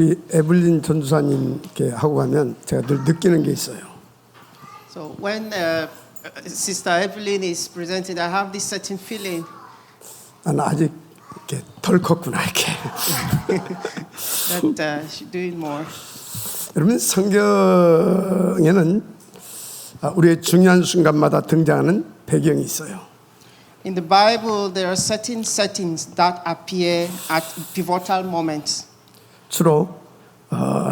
이 에블린 전도사님께 하고 가면 제가 늘 느끼는 게 있어요. So when Sister Evelyn is presenting, I have this certain feeling 나는 아직 이렇게 덜 컸구나 이렇게. that she's doing more. 여러분 성경에는 우리의 중요한 순간마다 등장하는 배경이 있어요. In the Bible, there are certain settings that appear at pivotal moments. 주로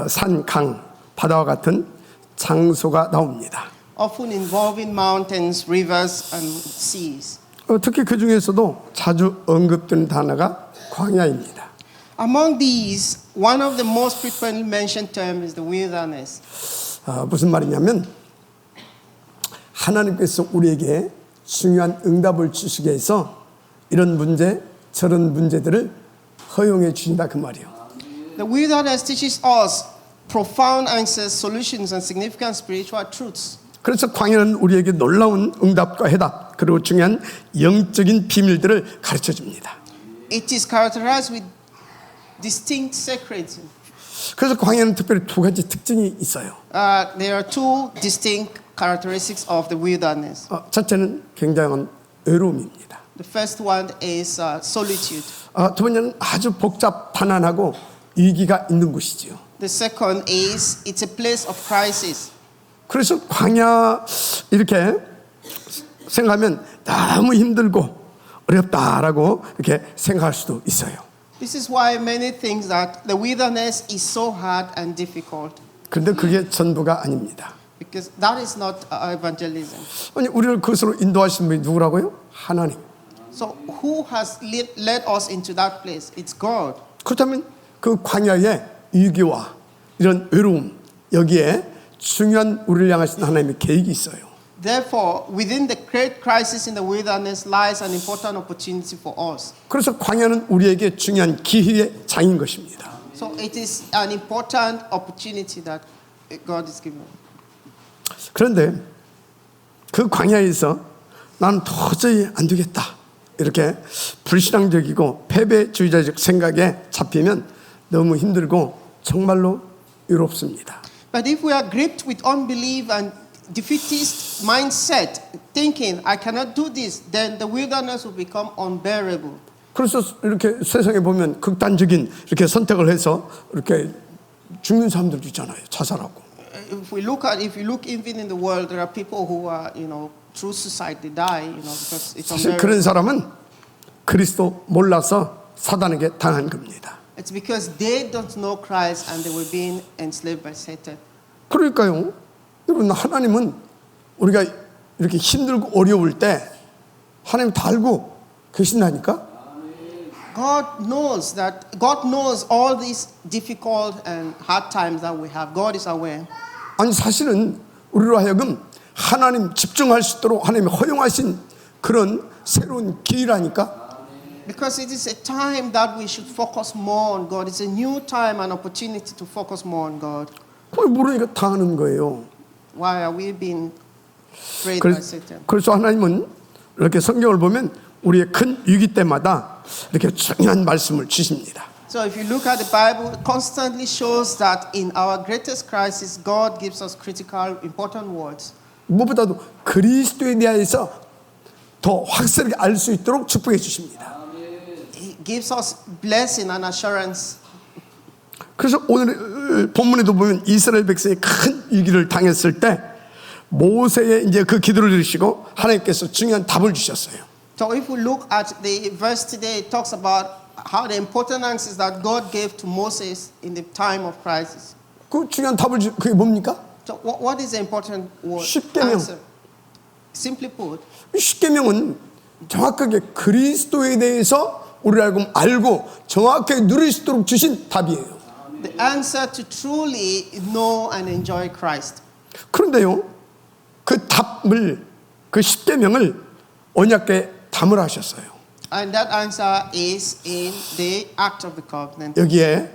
산, 강, 바다와 같은 장소가 나옵니다. Often involving mountains, rivers, and seas. 특히 그 중에서도 자주 언급되는 단어가 광야입니다. Among these, one of the most frequently mentioned terms is the wilderness. 무슨 말이냐면 하나님께서 우리에게 중요한 응답을 주시기 위해서 이런 문제, 저런 문제들을 허용해 주신다 그 말이에요. The wilderness teaches us profound answers, solutions, and significant spiritual truths. 그래서 광야는 우리에게 놀라운 응답과 해답 그리고 중요한 영적인 비밀들을 가르쳐 줍니다. It is characterized with distinct secrets. 그래서 광야는 특별히 두 가지 특징이 있어요. There are two distinct characteristics of the wilderness. 첫째는 굉장한 외로움입니다. The first one is solitude. 두 번째는 아주 복잡 반환하고 위기가 있는 곳이지요. The second is it's a place of crisis. 그래서 광야 이렇게 생각하면 너무 힘들고 어렵다라고 이렇게 생각할 수도 있어요. This is why many think that the wilderness is so hard and difficult. 그런데 그게 전부가 아닙니다. Because that is not evangelism. 아니 우리를 그것으로 인도하신 분이 누구라고요? 하나님. So who has led us into that place? It's God. 그렇다면 그 광야의 위기와 이런 외로움 여기에 중요한 우리를 향하신 하나님의 계획이 있어요. Therefore, within the great crisis in the wilderness lies an important opportunity for us. 그래서 광야는 우리에게 중요한 기회의 장인 것입니다. So it is an important opportunity that God is giving. 그런데 그 광야에서 나는 도저히 안 되겠다 이렇게 불신앙적이고 패배주의자적 생각에 잡히면 너무 힘들고 정말로 외롭습니다. But if we are gripped with unbelief and defeatist mindset, thinking I cannot do this, then the wilderness will become unbearable. 그래서 이렇게 세상에 보면 극단적인 이렇게 선택을 해서 이렇게 죽는 사람들도 있잖아요. 자살하고. If you look even in the world, there are people who are, through suicide they die, because it's 사실 unbearable. 그런 사람은 그리스도 몰라서 사단에게 당한 겁니다. It's because they don't know Christ and they were being enslaved by Satan. 그러니까요. 여러분 하나님은 우리가 이렇게 힘들고 어려울 때 하나님 다 알고 계신다니까. God knows all these difficult and hard times that we have. God is aware. 아니 사실은 우리로 하여금 하나님 집중할 수 있도록 하나님이 허용하신 그런 새로운 기회라니까. Because it is a time that we should focus more on God. It's a new time and opportunity to focus more on God. 그걸 모르니까 당하는 거예요. Why are we being afraid by Satan? 그래서 하나님은 이렇게 성경을 보면 우리의 큰 위기 때마다 이렇게 중요한 말씀을 주십니다. So if you look at the Bible, it constantly shows that in our greatest crisis, God gives us critical, important words. 무엇보다도 그리스도에 대해서 더 확실하게 알 수 있도록 축복해 주십니다. He gives us blessing and assurance. 그래서 오늘 본문에도 보면 이스라엘 백성이 큰 위기를 당했을 때 모세의 이제 그 기도를 들으시고 하나님께서 중요한 답을 주셨어요. So if we look at the verse today, it talks about how the important answers that God gave to Moses in the time of crisis. 그 중요한 답을 그게 뭡니까? So what is the important word? 십계명. Answer? Simply put, 십계명은 정확하게 그리스도에 대해서 우리를 알고 정확하게 누릴 수 있도록 주신 답이에요. the answer to truly know and enjoy Christ. 그런데요, 그 답을 그 십계명을 언약궤에 담으라 하셨어요. And that answer is in the Act of the Covenant. 여기에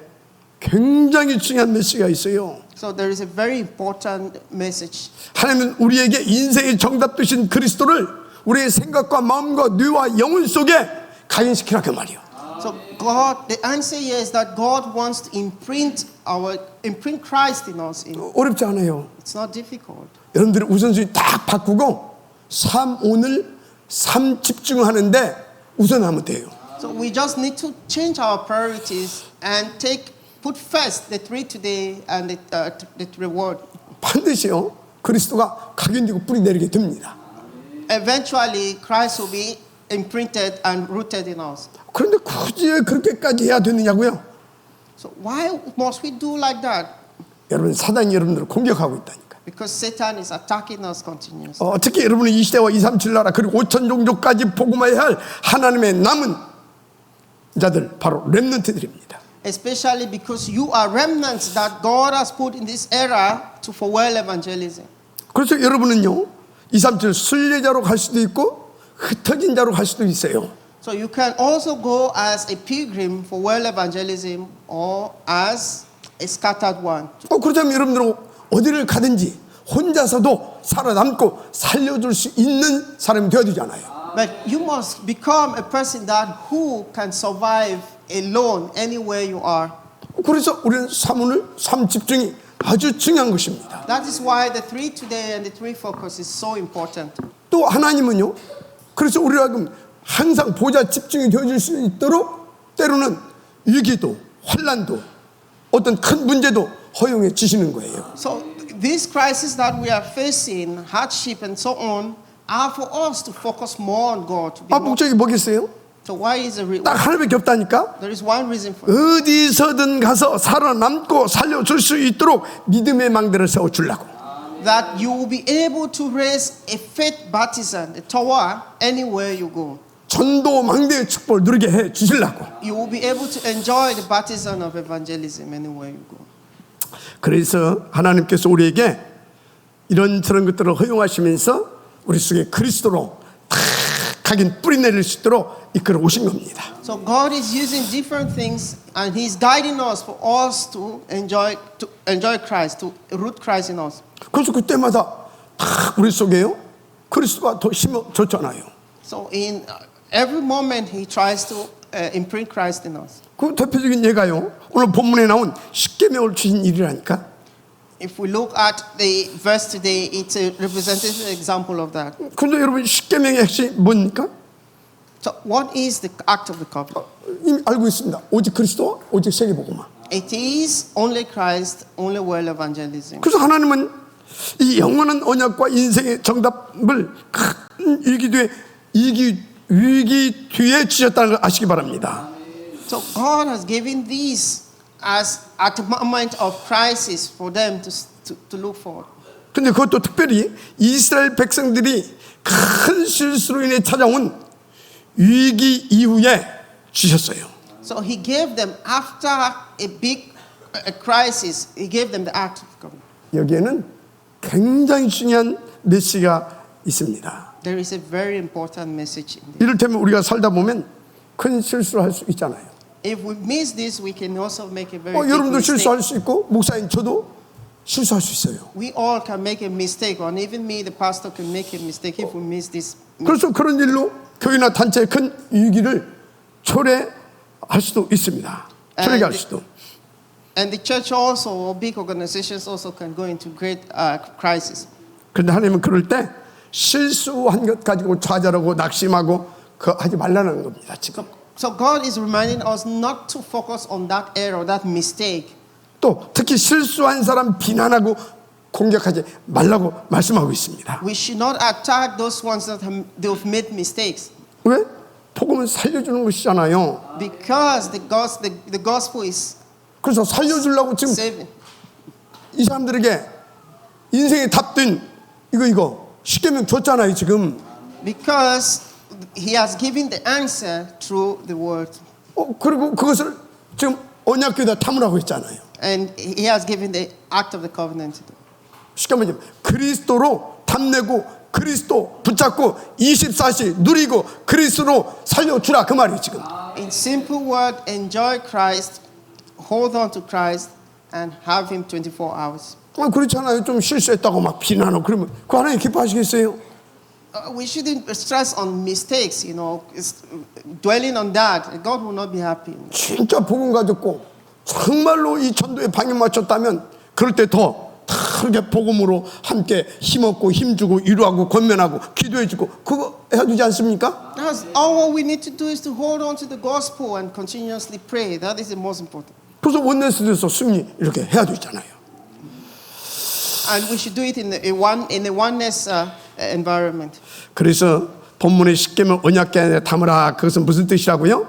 굉장히 중요한 메시지가 있어요. So there is a very important message. 하나님은 우리에게 인생의 정답 되신 그리스도를 우리의 생각과 마음과 뇌와 영혼 속에 각인시키라 그 말이에요. So God, the answer here is that God wants to imprint Christ in us. 어렵지 않아요. It's not difficult. 여러분들이 우선순위 딱 바꾸고 오늘 3 집중하는데 우선하면 돼요. So we just need to change our priorities and put first the 3 today and the reward. 반드시요 그리스도가 각인되고 뿌리 내리게 됩니다. Eventually, Christ will be imprinted and rooted in us. 그런데 굳이 그렇게까지 해야 되느냐고요? So why must we do like that? 여러분 사단이 여러분들을 공격하고 있다니까. Because Satan is attacking us continuously. 특히 여러분은 이 시대와 237 나라 그리고 5천 종족까지 복음해야 할 하나님의 남은 자들 바로 렘넌트들입니다. Especially because you are remnants that God has put in this era for world evangelism. 그래서 여러분은요 237 순례자로 갈 수도 있고 흩어진 자로 갈 수도 있어요. So you can also go as a pilgrim for world evangelism or as a scattered one. 그렇다면 여러분들은 어디를 가든지 혼자서도 살아남고 살려줄 수 있는 사람이 되어야 되잖아요. But you must become a person who can survive alone anywhere you are. 그래서 우리는 3 집중이 아주 중요한 것입니다. That is why the 3 today and the 3 focus is so important. 또 하나님은요. 그래서 우리가 항상 보좌 집중이 되어질 수 있도록 때로는 위기도 환난도 어떤 큰 문제도 허용해 주시는 거예요. So these crises that we are facing, hardship and so on, are for us to focus more on God. To be more. 목적이 뭐겠어요? So why is the 딱 하나밖에 없다니까. There is one reason for it. 어디서든 가서 살아남고 살려줄 수 있도록 믿음의 망대를 세워주려고. That you will be able to raise a faith baptism, a tower, anywhere you go. 전도 망대의 축복을 누리게 해 주시려고. You will be able to enjoy the baptism of evangelism anywhere you go. 그래서 하나님께서 우리에게 이런저런 것들을 허용하시면서 우리 속에 그리스도로 탁 각인 뿌리 내릴 수 있도록 이끌어 오신 겁니다. So God is using different things and He's guiding us for us to enjoy Christ, to root Christ in us. 그래서 그때마다 탁 우리 속에요 그리스도가 더 심어졌잖아요. So in every moment He tries to imprint Christ in us. 그 대표적인 예가요. 오늘 본문에 나온 십계명을 주신 일이라니까. If we look at the verse today, it's a representative example of that. 그런데 여러분 십계명의 핵심이 뭡니까? So what is the act of the covenant? 이미 알고 있습니다. 오직 그리스도, 오직 세계복음화. It is only Christ, only world evangelism. 그래서 하나님은 이 영원한 언약과 인생의 정답을 큰 위기 뒤에 주셨다는 걸 아시기 바랍니다. So God has given these as at a moment of crisis for them to look forward. 근데 그것도 특별히 이스라엘 백성들이 큰 실수로 인해 찾아온 위기 이후에 주셨어요. So He gave them after a big crisis. He gave them the act of covenant. 여기에는 굉장히 중요한 메시지가 있습니다. There is a very important message in this. 이를테면 우리가 살다 보면 큰 실수를 할 수 있잖아요. If we miss this, we can also make a very big 여러분도 mistake. 실수할 수 있고 목사님 저도 실수할 수 있어요. We all can make a mistake, or even me, the pastor, can make a mistake if we miss this. 그래서 그런 일로 교회나 단체의 큰 위기를 초래할 수도 있습니다. 초래할 수도. And the church also, or big organizations also can go into great crisis. 그런데 하나님은 그럴 때 실수한 것 가지고 좌절하고 낙심하고 하지 말라는 겁니다. 지금. So God is reminding us not to focus on that error, that mistake. 또 특히 실수한 사람 비난하고 공격하지 말라고 말씀하고 있습니다. We should not attack those ones that have made mistakes. 왜? 복음은 살려주는 것이잖아요. Because the gospel is 그래서 살려주려고 지금 saving. 이 사람들에게 인생의 답된 이거 십계명 줬잖아요 지금. Because He has given the answer through the word. 그리고 그것을 지금 언약궤에다 담으라고 했잖아요. And He has given the act of the covenant. 쉽게 말하면 그리스도로 담내고 그리스도 붙잡고 24시 누리고 그리스도로 살려주라 그 말이에요 지금. In simple word, enjoy Christ, hold on to Christ, and have Him 24 hours. 그렇잖아요. 좀 실수했다고 막 비난하고 그러면 그 하나님 기뻐하시겠어요? We shouldn't stress on mistakes, you know, dwelling on that. God will not be happy. 진짜 복음 가졌고 정말로 이 전도에 방향 맞췄다면 그럴 때 더 다르게 복음으로 함께 힘없고 힘주고 위로하고 권면하고 기도해주고 그거 해야 되지 않습니까? That's all we need to do is to hold on to the gospel and continuously pray. That is the most important. 그래서 원내스에서 승리 이렇게 해야 되잖아요. And we should do it in the oneness environment. 그래서 본문의 십계명 언약궤 안에 담으라 그것은 무슨 뜻이라고요?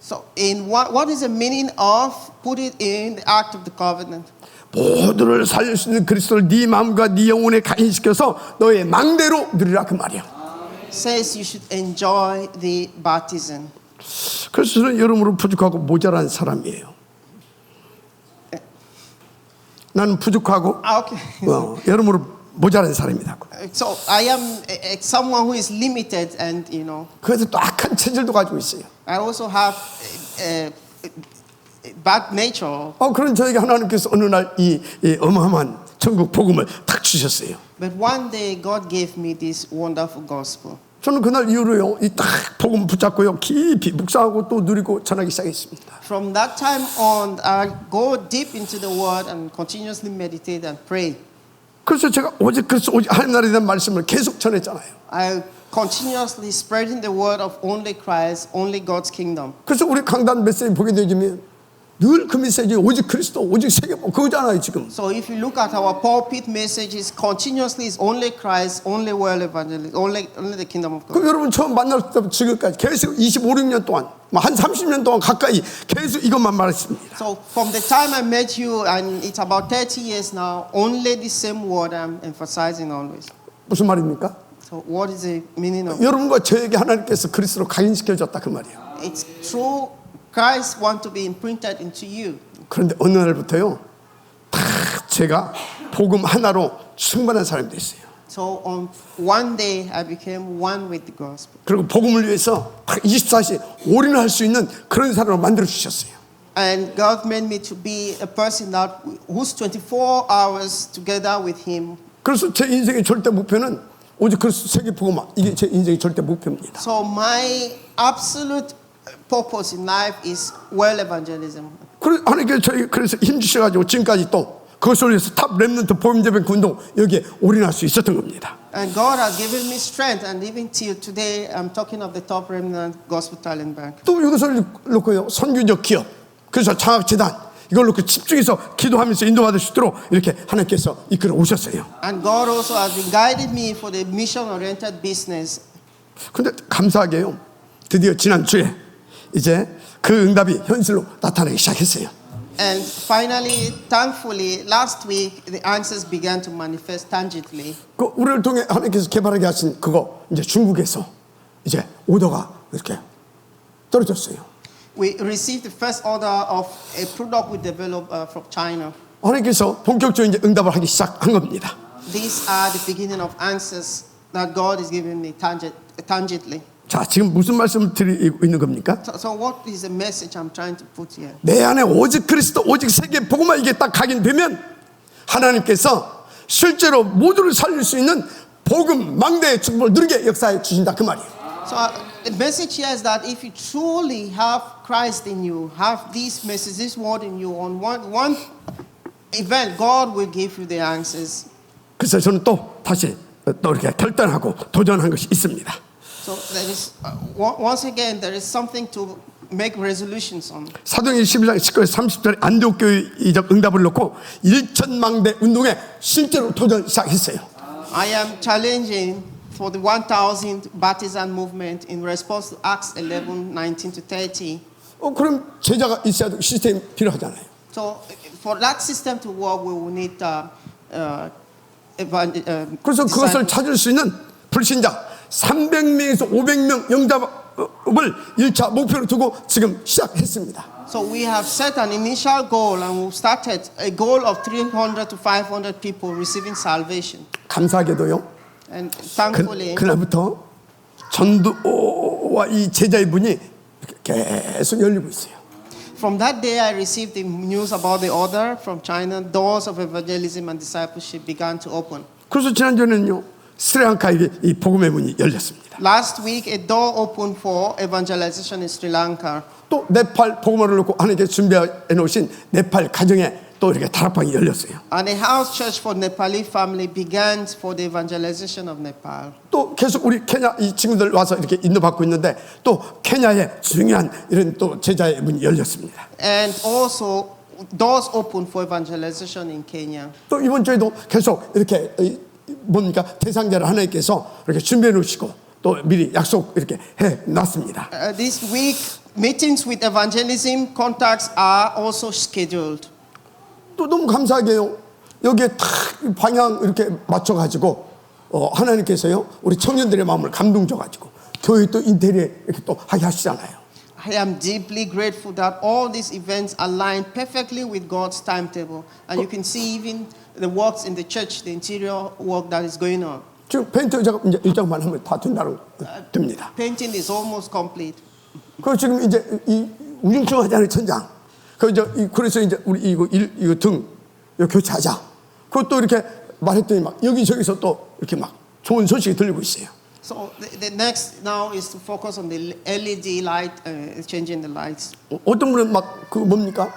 So, in what is the meaning of put it in the act of the covenant? 모두를 살릴 수 있는 그리스도를 네 마음과 네 영혼에 가인시켜서 너의 망대로 누리라 그 말이야. Says you should enjoy the baptism. 그래서 저는 여러모로 부족하고 모자란 사람이에요. 나는 부족하고 Okay. 여러모로 모자란 사람이다. So I am someone who is limited, and you know. 그래서 또 악한 체질도 가지고 있어요. I also have bad nature. 그런 저에게 하나님께서 어느 날 이 어마어마한 천국 복음을 탁 주셨어요. But one day God gave me this wonderful gospel. 저는 그날 이후로요, 이 딱 복음 붙잡고요, 깊이 묵상하고 또 누리고 전하기 시작했습니다. From that time on, I go deep into the Word and continuously meditate and pray. 그래서 제가 오직 그리스도 오직 하나님 나라에 대한 말씀을 계속 전했잖아요. I continuously spreading the word of only Christ, only God's kingdom. 그래서 우리 강단 메시지 보게 되면 늘 그 메시지 오직 그리스도 오직 세계복 그거잖아요 지금. So if you look at our pulpit messages, continuously is only Christ, only world evangelism, only the kingdom of God. 그럼 여러분 처음 만날 때부터 지금까지 계속 25, 6년 동안 한 30년 동안 가까이 계속 이것만 말했습니다. So from the time I met you, and it's about 30 years now, only the same word I'm emphasizing always. 무슨 말입니까? So what is the meaning of it? 여러분과 저에게 하나님께서 그리스도로 각인시켜줬다 그 말이에요. It's true. Christ want to be imprinted into you. 그런데 어느 날부터요, 다 제가 복음 하나로 충만한 사람이 됐어요. So on one day I became one with the gospel. 그리고 복음을 위해서 24시 올인할 수 있는 그런 사람으로 만들어 주셨어요. And God made me to be a person that who's 24 hours together with Him. 그래서 제 인생의 절대 목표는 오직 그리스도 세계 복음, 이게 제 인생의 절대 목표입니다. So my absolute purpose in life is world evangelism. 하나님께서 저희 그래서 힘 주셔가지고 지금까지 또 그것을 위해서 탑 렘넌트 복음제백 운동 여기에 올인할 수 있었던 겁니다. And God has given me strength, and even till today, I'm talking of the Top Remnant Gospel Talent Bank. 또 이것을 놓고요, 선교적 기업, 그래서 장학재단 이걸 놓고 집중해서 기도하면서 인도받을 수 있도록 이렇게 하나님께서 이끌어 오셨어요. And God also has been guiding me for the mission-oriented business. 근데 감사하게요, 드디어 지난주에 이제 그 응답이 현실로 나타나기 시작했어요. And finally, thankfully, last week the answers began to manifest tangibly. 그 우리를 통해 하나님께서 개발하게 하신 그거 이제 중국에서 이제 오더가 이렇게 떨어졌어요. We received the first order of a product we developed from China. 하나님께서 본격적인 이제 응답을 하기 시작한 겁니다. These are the beginning of answers that God is giving me tangibly. 자, 지금 무슨 말씀을 드리고 있는 겁니까? So what is the message I'm trying to put here? 내 안에 오직 그리스도 오직 세계 복음만 이게 딱 각인되면 하나님께서 실제로 모두를 살릴 수 있는 복음 망대의 축복을 누리게 역사해 주신다 그 말이에요. So the message here is that if you truly have Christ in you, have this message, this word in you, on one event, God will give you the answers. 그래서 저는 또 다시 또 이렇게 결단하고 도전한 것이 있습니다. So there is once again there is something to make resolutions on. 사도행전 11장 19절 30절에 안디옥 교회적 응답을 놓고 1,000망대 운동에 실제로 도전 시작했어요. I am challenging for the 1,000 baptism movement in response to Acts 11:19 to 30. 그럼 제자가 있어야 되고 시스템이 필요하잖아요. So for that system to work, we will need 그래서 그것을 찾을 수 있는 불신자 300명에서 500명 영접을 1차 목표로 두고 지금 시작했습니다. So we have set an initial goal, and we started a goal of 300 to 500 people receiving salvation. 감사하게도요. And thankfully, 그날부터 전도와 이 제자의 문이 계속 열리고 있어요. from that day, I received the news about the order from China. Doors of evangelism and discipleship began to open. 그래서 지난주에는요, 스리랑카에게 이 복음의 문이 열렸습니다. Last week, a door opened for evangelization in Sri Lanka. 또 네팔 복음을 놓고 하나님께 준비해 놓으신 네팔 가정에 또 이렇게 다락방이 열렸어요. And a house church for Nepali family began for the evangelization of Nepal. 또 계속 우리 케냐 이 친구들 와서 이렇게 인도받고 있는데 또 케냐의 중요한 이런 또 제자의 문이 열렸습니다. And also, doors opened for evangelization in Kenya. 또 이번 주에도 계속 이렇게 뭡니까 대상자를 하나님께서 이렇게 준비해 놓으시고 또 미리 약속 이렇게 해 놨습니다. This week, meetings with evangelism contacts are also scheduled. 또 너무 감사하게요. 여기에 탁 방향 이렇게 맞춰가지고 하나님께서요 우리 청년들의 마음을 감동 줘가지고 교회 또 인테리어에 이렇게 또 하게 하시잖아요. I am deeply grateful that all these events align perfectly with God's timetable, and you can see even the works in the church, the interior work that is going on. 지금 페인트 작업 이제 일정만 하면 다 됩니다. Painting is almost complete. 그 지금 이제 이 우중충하잖아요 천장. 그래서 이제 우리 이거 등 이거 교체하자. 그것도 이렇게 말했더니 막 여기저기서 또 이렇게 막 좋은 소식이 들리고 있어요. So the next now is to focus on the LED light, changing the lights. 어떤 분은 막 그 뭡니까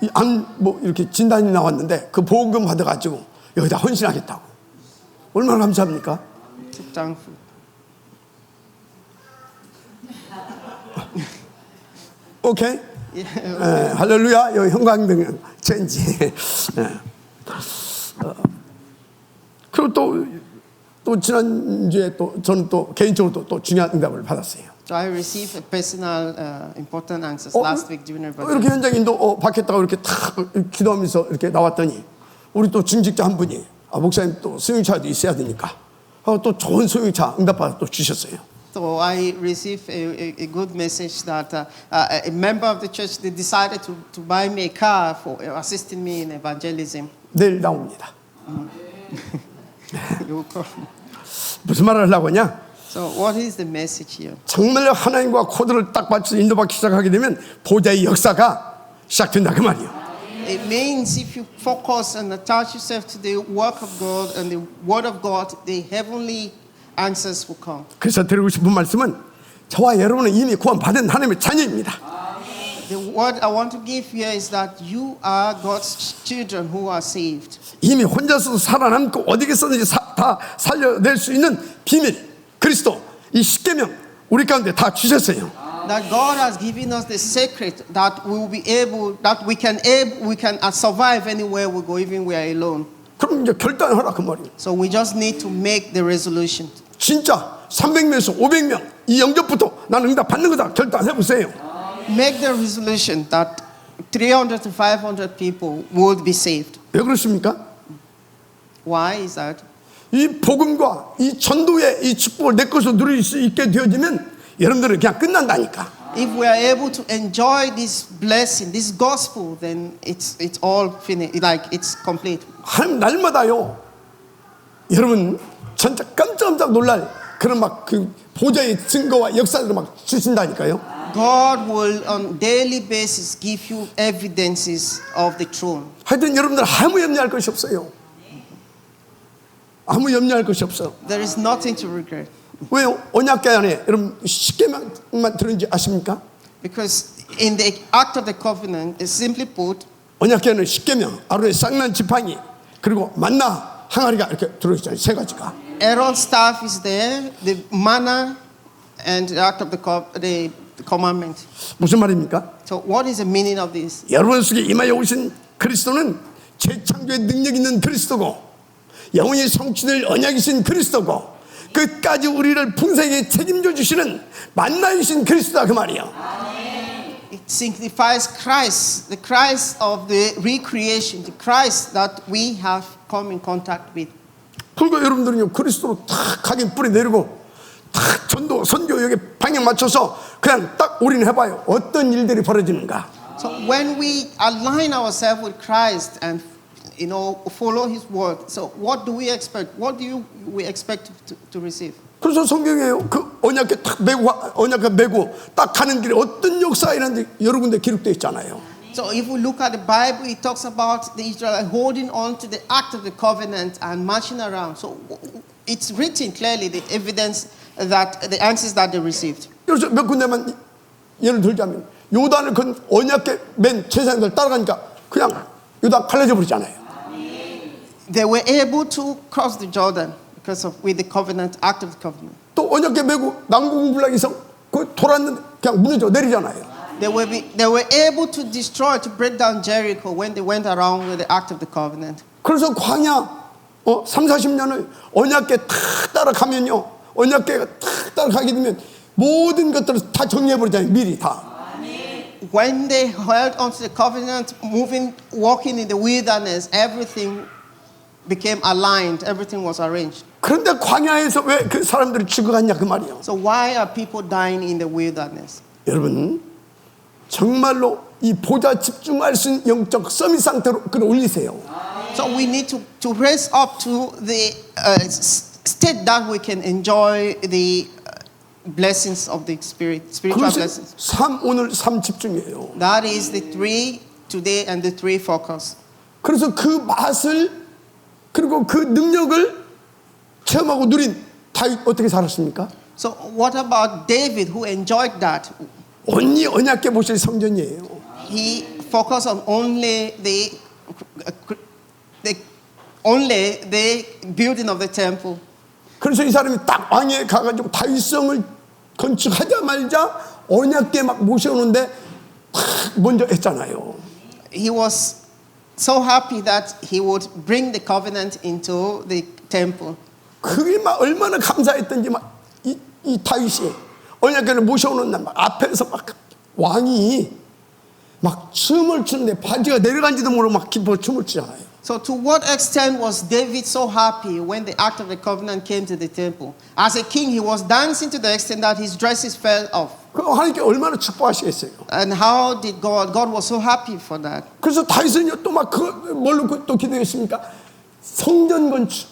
이 안 뭐 이렇게 진단이 나왔는데 그 보험금 받아가지고 여기다 헌신하겠다고. 얼마나 감사합니까? So thankful. 오케이. 할렐루야. 여기 형광등 체인지. 그리고 또 지난주에 또 저는 또 개인적으로 또 중요한 응답을 받았어요. So I received a personal important answers last week during our 이렇게 현장인도 받겠다고 이렇게 탁 기도하면서 이렇게 나왔더니 우리 또 중직자 한 분이 목사님 또 승용차도 있어야 되니까 또 좋은 승용차 응답받아 또 주셨어요. So I received a good message that a member of the church they decided to buy me a car for assisting me in evangelism. 내일 나옵니다. You will come. 무슨 말을 하려고 하냐? So what is the message here? 정말 하나님과 코드를 딱 맞춰서 인도받기 시작하게 되면 보좌의 역사가 시작된다 그 말이에요. It means if you focus and attach yourself to the work of God and the word of God, the heavenly answers will come. 그래서 드리고 싶은 말씀은 저와 여러분은 이미 구원받은 하나님의 자녀입니다. The word I want to give here is that you are God's children who are saved. 이미 혼자서도 살아남고 어디에서든지 다 살려낼 수 있는 비밀 그리스도 이 십계명 우리 가운데 다 주셨어요. That God has given us the secret that we will be able, that we can survive anywhere we go, even we are alone. 그럼 이제 결단하라 그 말이에요. So we just need to make the resolution. 진짜 300명에서 500명 이 영접부터 나는 응답 받는 거다 결단해 보세요. Make the resolution that 300 to 500 people would be saved. 왜 그렇습니까? Why is that? 이 복음과 이 전도의 이 축복을 내 것으로 누릴 수 있게 되어지면 여러분들은 그냥 끝난다니까. If we are able to enjoy this blessing, this gospel, then it's all finished. Like it's complete. 한 날마다요. 여러분 진짜 깜짝깜짝 놀랄 그런 막 그 보좌의 증거와 역사를 막 주신다니까요. God will on daily basis give you evidences of the throne. 하여튼 여러분들 아무 염려할 것이 없어요. 아무 염려할 것이 없어. There is nothing to regret. 왜요? 언약궤 안에 여러분 십계명만 들은지 아십니까? Because in the act of the covenant, simply put, 언약궤는 십계명, 아론의 쌍난 지팡이 그리고 만나 항아리가 이렇게 들어있잖아요. 세 가지가. Aaron's staff is there, the manna, and the act of the commandment. 무슨 말입니까? So what is the meaning of this? 여러분 속에 임하여 오신 그리스도는 재창조의 능력 있는 그리스도고 영원히 성취될 언약이신 그리스도고 끝까지 우리를 풍성하게 책임져 주시는 만나이신 그리스도다 그 말이에요. It signifies Christ, the Christ of the recreation, the Christ that we have come in contact with. 그러니까 여러분들은요 그리스도로 탁 가긴 뿌리 내리고 탁 전도 선교 여기 방향 맞춰서 그냥 딱 올인해봐요. 어떤 일들이 벌어지는가. So when we align ourselves with Christ and follow His word, so what do we expect? What do we expect to receive? 그래서 성경에요 그 언약궤 딱 메고 언약궤 메고 딱 가는 길에 어떤 역사가 일어나는지 여러 군데 기록되어 있잖아요. So if we look at the Bible, it talks about the Israelites holding on to the act of the covenant and marching around. So it's written clearly the evidence that the answers that they received. 그래서 몇 군데만 예를 들자면 요단을 건 언약궤 맨 제사장들 따라가니까 그냥 요단 갈라져 버리잖아요. They were able to cross the Jordan because of with the covenant, act of the covenant. 또 언약궤 메고 난공불락에서 그 돌았는데 그냥 무너져 내리잖아요. They were able to destroy, to break down Jericho when they went around with the act of the covenant. 그래서 광야 3, 40년을 언약궤 탁 따라가면요. 언약궤가 탁 따라가게 되면 모든 것들을 다 정리해버리잖아요. 미리 다. When they held onto the covenant, walking in the wilderness, everything became aligned. Everything was arranged. 그런데 광야에서 왜 그 사람들이 죽어갔냐 그 말이에요. So why are people dying in the wilderness? 여러분 정말로 이 보좌 집중할 수 있는 영적 서밋 상태로 끌어올리세요. So we need to raise up to the state that we can enjoy the blessings of the Spirit, spiritual 그것이 blessings. 오늘 3 집중이에요. That is the 3 today and the 3 focus. 그래서 그 맛을 그리고 그 능력을 체험하고 누린 다윗 어떻게 살았습니까? So what about David who enjoyed that? 온리 언약궤 모실 성전이에요. He focused on only the building of the temple. 그래서 이 사람이 딱 왕에 가가지고 다윗성을 건축하자마자 언약궤 막 모셔오는데 탁 먼저 했잖아요. He was so happy that he would bring the covenant into the temple. 그게 막 얼마나 감사했던지 막 이 다윗이 언약궤를 모셔오는 날 막 앞에서 막 왕이 막 춤을 추는데 바지가 내려간지도 모르고 막 기뻐 춤을 추잖아요. So to what extent was David so happy when the Ark of the Covenant came to the temple? As a king, he was dancing to the extent that his dresses fell off. 그 하나님께 얼마나 축복하시겠어요. And how did God was so happy for that. 그래서 다윗은요 또 막 그 뭘로 또 기도했습니까? 성전 건축.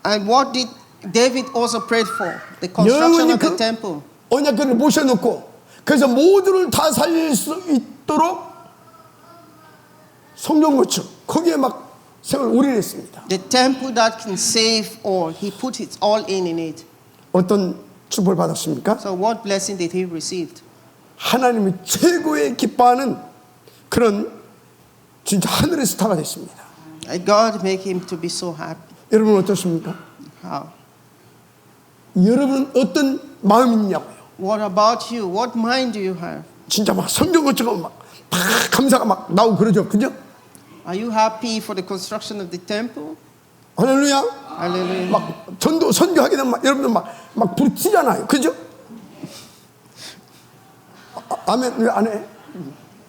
And what did David also prayed for? The construction of the temple. 언약궤를 모셔놓고 그래서 모두를 다 살릴 수 있도록 성전 건축 거기에 막 생을 올인했습니다. The temple that can save all. He put it all in it. 어떤 축복을 받았습니까? So what blessing did he receive? 하나님이 최고의 기뻐하는 그런 진짜 하늘의 스타가 됐습니다. God made him to be so happy. 여러분 어떻습니까? How? 여러분은 어떤 마음이 있냐고요? What about you? What mind do you have? 진짜 막 성전 건축은 막 감사가 막 나오고 그러죠, 그죠? Are you happy for the construction of the temple? 할렐루야. Hallelujah. 막 전도 선교하게 되면 막 여러분들 막 불이 튀잖아요, 그죠? 아멘 왜 안 해?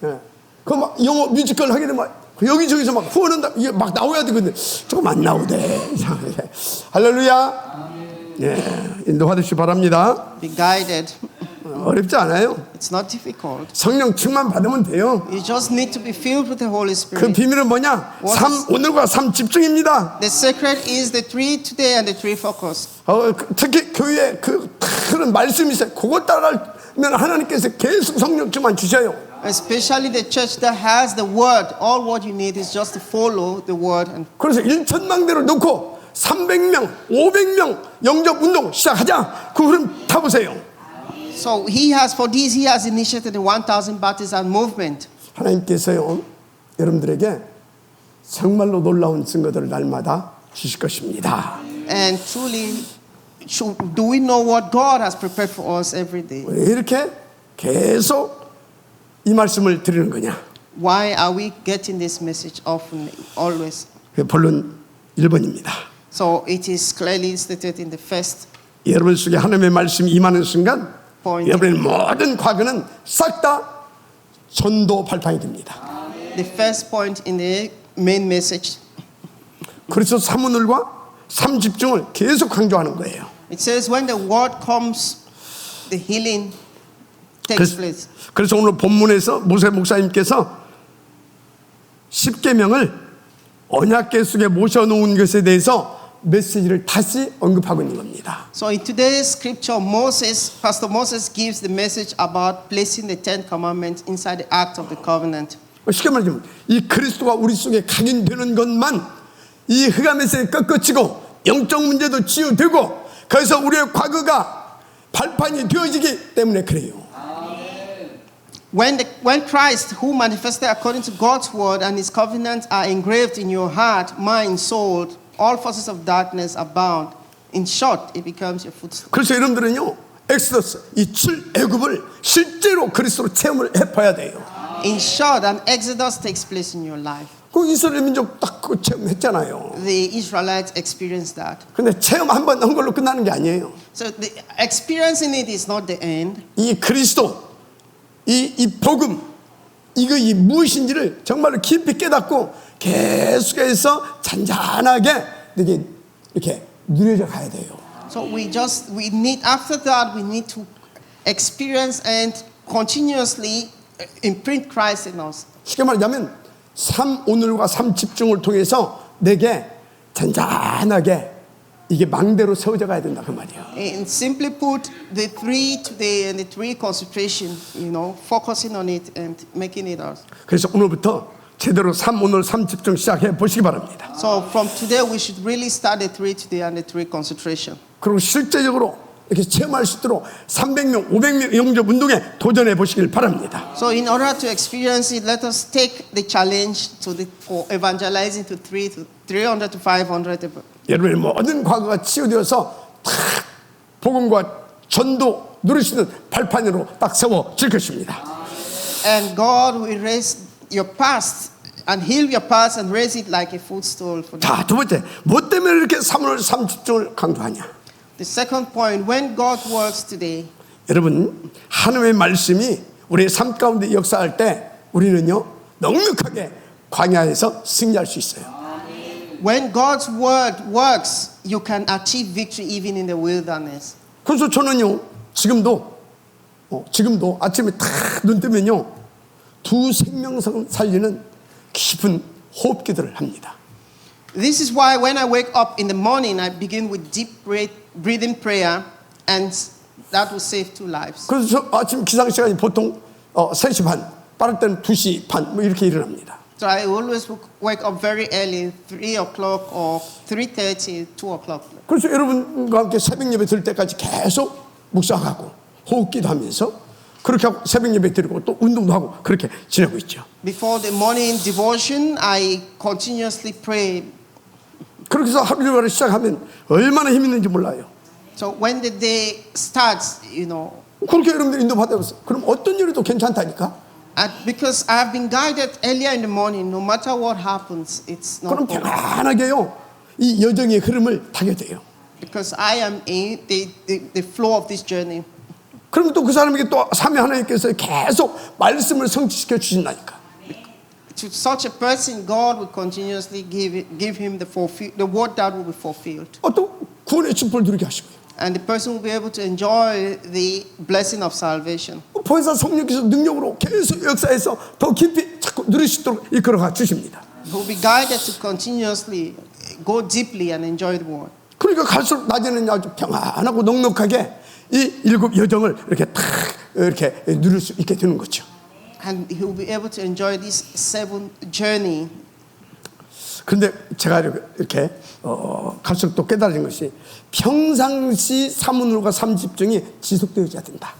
예. 그 막 영어 뮤지컬 하게 되면 여기저기서 막 후원한다 이게 막 나와야 되거든요. 조금 안 나오대. 할렐루야. 예, 인도받으시기 바랍니다. Be guided. 어렵지 않아요. It's not difficult. 성령 충만 받으면 돼요. You just need to be filled with the Holy 그 Spirit. 비밀은 뭐냐? 오늘과 3 집중입니다. The secret is the 3 today and the 3 focus. 특히 교회에 그런 말씀이 있어요. 그거 따라가면 하나님께서 계속 성령 충만 주셔요. Especially the church that has the word. All what you need is just to follow the word. And 그래서 1,000망대를 놓고 300명, 500명 영접 운동 시작하자. 그 흐름 타보세요. so he has initiated the 1,000 baptism movement. 하나님께서요 여러분들에게 정말로 놀라운 증거들을 날마다 주실 것입니다. And truly, do we know what God has prepared for us every day? 왜 이렇게 계속 이 말씀을 드리는 거냐? Why are we getting this message often, always? 본론 1번입니다. So it is clearly stated in the first 여러분 속에 하나님의 말씀이 임하는 순간 point. 여러분의 모든 과거는 싹 다 전도 발판이 됩니다. The first point in the main message. 그래서 사문을과 3 집중을 계속 강조하는 거예요. It says when the word comes, the healing takes place. 그래서 오늘 본문에서 모세 목사님께서 10계명을 언약궤 속에 모셔놓은 것에 대해서 메시지를 다시 언급하고 있는 겁니다. So in today's scripture, Pastor Moses gives the message about placing the 10 commandments inside the Ark of the Covenant. 쉽게 말하자면 이 그리스도가 우리 속에 각인되는 것만 이 흑암에서 꺾어치고 영적 문제도 치유되고, 그래서 우리의 과거가 발판이 되어지기 때문에 그래요. When Christ, who manifested according to God's word and his covenants are engraved in your heart, mind, soul, all forces of darkness are bound. In short, it becomes your footstool. 그래서 여러분들은요, 엑소더스, 이 출애굽을 실제로 그리스도로 체험을 해봐야 돼요. In short, an exodus takes place in your life. 그 이스라엘 민족 딱 그 체험했잖아요. The Israelites experienced that. 근데 체험 한 번 한 걸로 끝나는 게 아니에요. So the experiencing it is not the end. 이 그리스도, 이 복음, 이거 무엇인지를 정말로 깊이 깨닫고 계속해서 잔잔하게 이렇게 누려져 가야 돼요. So we need, after that, we need to experience and continuously imprint Christ in us. 쉽게 말하자면 삶 오늘과 삶 집중을 통해서 내게 잔잔하게 이게 망대로 세워져 가야 된다 그 말이에요. And simply put, the three today and the three concentration, focusing on it and making it ours. 그래서 오늘부터 제대로 삶 오늘 삶 집중 시작해 보시기 바랍니다. So from today, we should really start the three today and the three concentration. 그리고 실제적으로 이렇게 체험할 수 있도록 300명, 500명 영접 운동에 도전해 보시길 바랍니다. So in order to experience it, let us take the challenge for evangelizing to 300 to 500. 여러분의 모든 과거가 치유되어서 탁 복음과 전도 누릴 수 있는 발판으로 딱 세워질 것입니다. And God will raise your past and heal your past and raise it like a footstool for them. 자, 두 번째, 뭐 때문에 이렇게 3월 3 집중을 강조하냐? The second point, when God works today, 여러분, 하나님의 말씀이 우리의 삶 가운데 역사할 때 우리는요 넉넉하게 광야에서 승리할 수 있어요. when God's word works, you can achieve victory even in the wilderness. 그래서 저는요 지금도 아침에 탁 눈 뜨면요 두 생명성 살리는 깊은 호흡기도를 합니다. This is why when I wake up in the morning, I begin with deep breathing prayer, and that will save two lives. 그래서 저 아침 기상 시간이 보통 3시 반, 빠를 때는 2시 반 뭐 이렇게 일어납니다. So I always wake up very early, 3 o'clock or 3:30, 2 o'clock. 그래서 여러분과 함께 새벽 예배 들 때까지 계속 묵상하고 호흡기도 하면서 그렇게 하고 새벽 예배 드리고 또 운동도 하고 그렇게 지내고 있죠. Before the morning devotion, I continuously pray. 그렇게 해서 하루 일과를 시작하면 얼마나 힘 있는지 몰라요. So when the day starts, 그렇게 여러분들 인도받아서 그럼 어떤 일도 괜찮다니까? because I have been guided earlier in the morning, no matter what happens, it's not 그럼 problem. 편안하게요 이 여정의 흐름을 타게 돼요. Because I am in the flow of this journey. 그러면 또 그 사람에게 또 삼위 하나님께서 계속 말씀을 성취시켜 주신다니까. To such a person, God will continuously give him the word that will be fulfilled. 또 구원의 춤을 누리게 하시고요. And the person will be able to enjoy the blessing of salvation. 보혜사 성령께서 능력으로 계속 역사해서 더 깊이 자꾸 누릴 수 있도록 이끌어가 주십니다. He will be guided to continuously go deeply and enjoy the word. 그러니까 갈수록 낮에는 아주 평안하고 넉넉하게 이 일곱 여정을 이렇게 탁 이렇게 누릴 수 있게 되는 거죠. And he will be able to enjoy this 7th journey. 그런데 제가 이렇게 갈수록 또 깨달은 것이 평상시 사문울과 삼집중이 지속되어야 된다.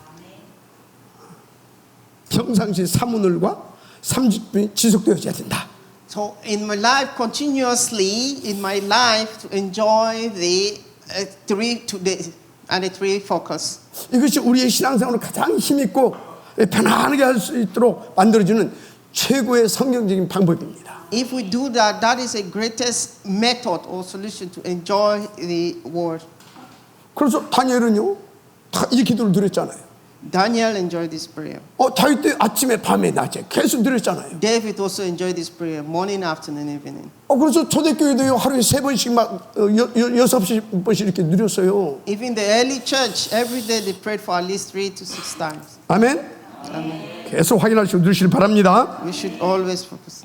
평상시 사문울과 삼집중이 지속되어야 된다. So in my life, continuously in my life, to enjoy the three focus. 이것이 우리의 신앙생활을 가장 힘있고 편안하게 할 수 있도록 만들어주는 최고의 성경적인 방법입니다. If we do that, that is the greatest method or solution to enjoy the word. 그래서 다니엘은요, 다 이 기도를 드렸잖아요. Daniel enjoyed this prayer. 다윗도 아침에 밤에 낮에 계속 드렸잖아요. David also enjoyed this prayer, morning, afternoon, evening. 그래서 초대교회도요 하루에 3번씩 막 6번씩 이렇게 누렸어요. Even the early church, every day they prayed for at least 3 to 6 times. 아멘. Amen. 계속 확인하시고 누리시길 바랍니다. We should always focus.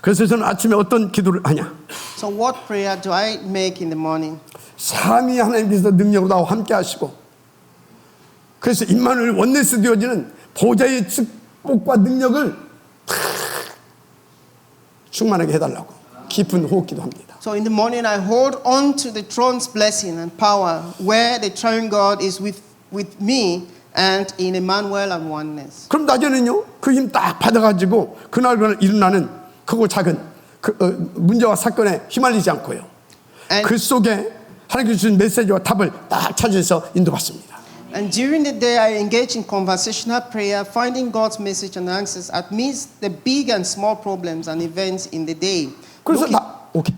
그래서 저는 아침에 어떤 기도를 하냐? So what prayer do I make in the morning? 삼위 하나님께서 능력으로 나와 함께 하시고 그래서 임마누엘 원네스 되어지는 보좌의 축복과 능력을 충만하게 해달라고. 깊은 호흡기도 합니다. So in the morning, I hold on to the throne's blessing and power, where the triune God is with me and in Emmanuel and oneness. 그럼 낮에는요, 그 힘 딱 받아가지고 그날 일어나는 크고 작은 문제와 사건에 휘말리지 않고요. And, 그 속에 하나님께서 주신 메시지와 답을 딱 찾아서 인도받습니다. and during the day, I engage in conversational prayer, finding God's message and answers amidst the big and small problems and events in the day. 그래서 오케이.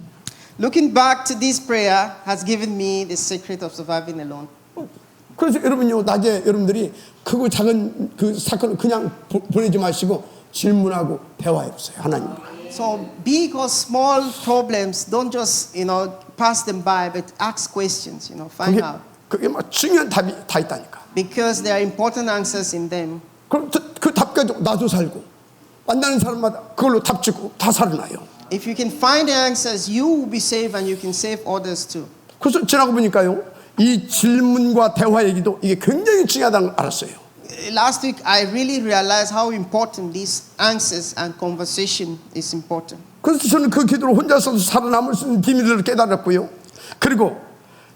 Looking back to this prayer has given me the secret of surviving alone. 그래서 여러분요, 낮에 여러분들이 크고 작은 그 사건을 그냥 보내지 마시고 질문하고 대화해 보세요, 하나님과. So big or small problems, don't just, pass them by, but ask questions, find out. 그게 막 중요한 답이 다 있다니까. Because there are important answers in them. 그럼 그 답 가지고 나도 살고 만나는 사람마다 그걸로 답 주고 다 살아나요. If you can find the answers, you will be saved and you can save others too. 그래서 지나고 보니까요, 이 질문과 대화 얘기도 이게 굉장히 중요하다는 걸 알았어요. Last week, I really realized how important these answers and conversation is important. 그래서 저는 그 기도로 혼자서도 살아남을 수 있는 비밀을 깨달았고요. 그리고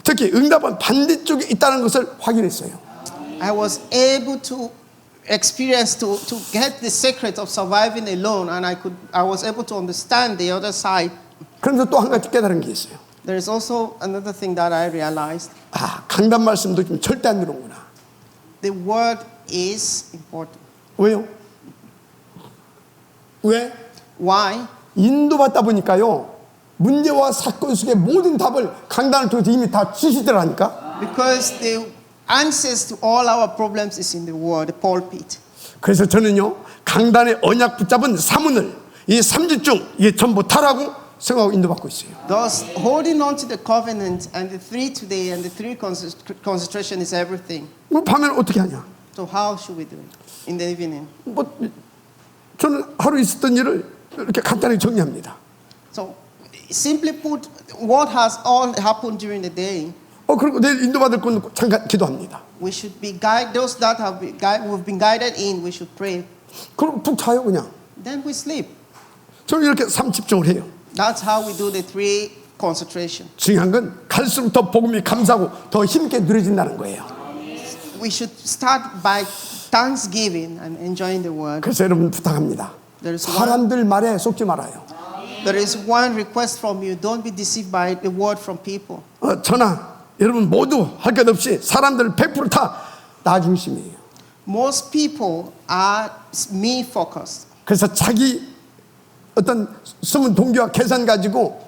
특히 응답은 반대쪽에 있다는 것을 확인했어요. I was able to experience to get the secret of surviving alone, and I was able to understand the other side. 그러면서 또 한 가지 깨달은 게 있어요. There is also another thing that I realized. 강단 말씀도 좀 절대 안 들어오구나. The word is important. 왜요? 왜? Why? 인도받다 보니까요, 문제와 사건 속의 모든 답을 강단을 통해서 이미 다 주시더라니까. Because the answers to all our problems is in the word, the pulpit. 그래서 저는요, 강단의 언약 붙잡은 사문을 이 3주 중 이게 전부 타라고 생각하고 인도받고 있어요. Thus, holding on to the covenant and the 3 today and the 3 concentration is everything. 밤에는 어떻게 하냐? So how should we do it in the evening? 저는 하루 있었던 일을 이렇게 간단히 정리합니다. So, simply put, what has all happened during the day, 그리고 내일 인도받을 건 잠깐 기도합니다. we should be guided. Those that we've been guided in, we should pray. 그럼 푹 자요 그냥. Then we sleep. 저는 이렇게 삶 집중을 해요. That's how we do the 3 concentration. 중요한 건 갈수록 더 복음이 감사하고 더 힘있게 누려진다는 거예요. We should start by thanksgiving and enjoying the word. 그래서 여러분 부탁합니다. 사람들 말에 속지 말아요. There is one request from you. Don't be deceived by the word from people. 저나 여러분 모두 할 것 없이 사람들 100% 다 나 중심이에요. Most people are me focused. 그래서 자기 어떤 숨은 동기와 계산 가지고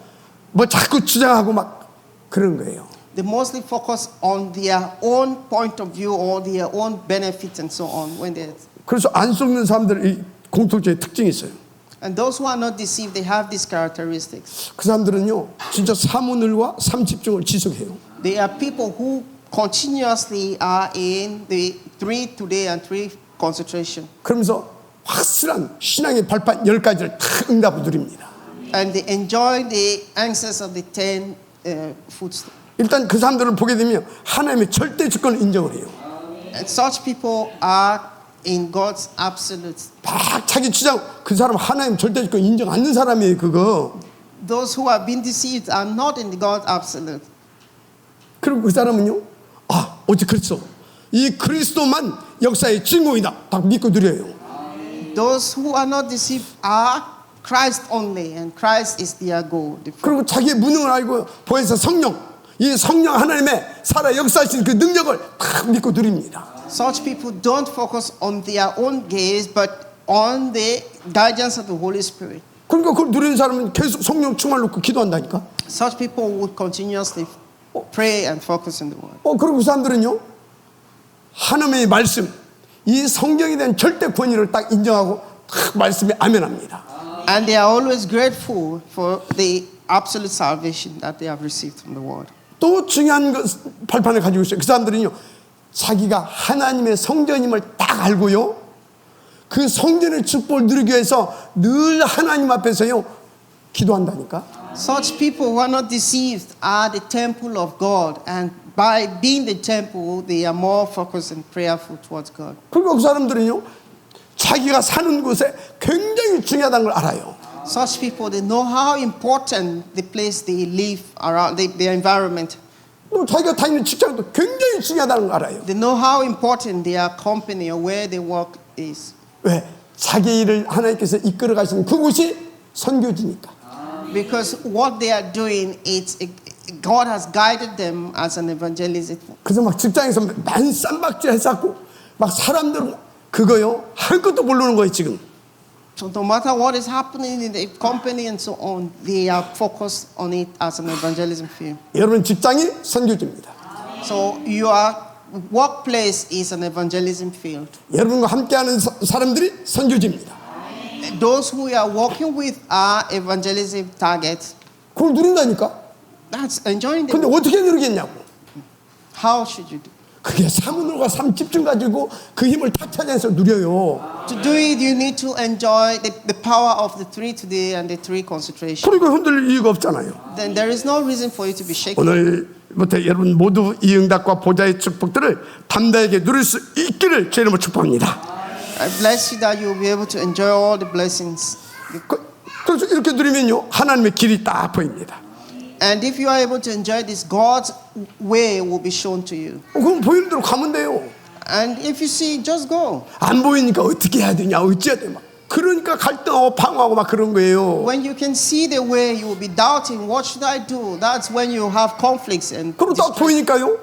뭐 자꾸 주장하고 막 그런 거예요. They mostly focus on their own point of view or their own benefits and so on. 그래서 안 속는 사람들이 공통적인 특징이 있어요. And those who are not deceived, they have these characteristics. 그 사람들은요, 진짜 사문을과 삼집중을 지속해요. They are people who continuously are in the 3 today and 3 concentration. 그러면서 확실한 신앙의 발판 10가지를 다 응답을 누립니다. And they enjoy the answers of the 10 footsteps. 일단 그 사람들을 보게 되면 하나님의 절대 주권을 인정을 해요. And such people are in God's absolute. 막 자기 주장, 그 사람 하나님 절대 주권 인정 않는 사람이에요, 그거. Those who have been deceived are not in God's absolute. 그리고 그 사람은요, 어찌 그랬어. 이 그리스도만 역사의 주인공이다. 딱 믿고 누려요. Those who are not deceived are Christ only, and Christ is their goal. 그리고 자기의 무능을 알고 보혜사 성령, 이 성령 하나님의 살아 역사하신 그 능력을 딱 믿고 누립니다. Such people don't focus on their own gaze, but on the guidance of the Holy Spirit. 그러니까 그걸 누리는 사람은 계속 성령 충만 놓고 기도한다니까. Such people would continuously pray and focus on the word. 그리고 그 사람들은요, 하나님의 말씀, 이 성경에 대한 절대 권위를 딱 인정하고 딱 말씀에 아멘합니다. And they are always grateful for the absolute salvation that they have received from the word. 또 중요한 발판을 가지고 있어요. 그 사람들은요, 자기가 하나님의 성전임을 딱 알고요, 그 성전의 축복을 누리기 위해서 늘 하나님 앞에서요 기도한다니까. Such people who are not deceived are the temple of God, and by being the temple, they are more focused and prayerful towards God. 그리고 그 사람들은요, 자기가 사는 곳에 굉장히 중요하다는 걸 알아요. Such people, they know how important the place they live around, their environment. 또 자기가 다니는 직장도 굉장히 중요하다는 걸 알아요. They know how important their company or where they work is. 왜? 자기 일을 하나님께서 이끌어 가시는 그곳이 선교지니까. Because what they are doing, God has guided them as an evangelist. 그래서 막 직장에서 만쌈박질 했었고 막 사람들은 그거요 할 것도 모르는 거예요 지금. So no matter what is happening in the company and so on, they are focused on it as an evangelism field. 여러분 직장이 선교지입니다. So your workplace is an evangelism field. 여러분과 함께하는 사람들이 선교지입니다. Those who you are working with are evangelism targets. 그걸 누린다니까. That's enjoying 근데 them. 어떻게 누리겠냐고. How should you do? 그게 사문으로가 삶 집중 가지고 그 힘을 탁 찾아내서 누려요. To do it, you need to enjoy the power of the three today and the three concentration. 그리고 흔들릴 이유가 없잖아요. Then there is no reason for you to be shaken. 오늘부터 여러분 모두 이 응답과 보좌의 축복들을 담대하게 누릴 수 있기를 제 이름으로 축복합니다. I bless you that you will be able to enjoy all the blessings. 그래서 이렇게 누리면요 하나님의 길이 딱 보입니다. And if you are able to enjoy this, God's way will be shown to you. 그럼 보이는 대로 가면 돼요. And if you see, just go. 안 보이니까 어떻게 해야 되냐 어찌해야 돼 막. 그러니까 갈등하고 방황하고 막 그런 거예요. When you can see the way, you will be doubting, what should I do? That's when you have conflicts and 그리고 딱 보이니까요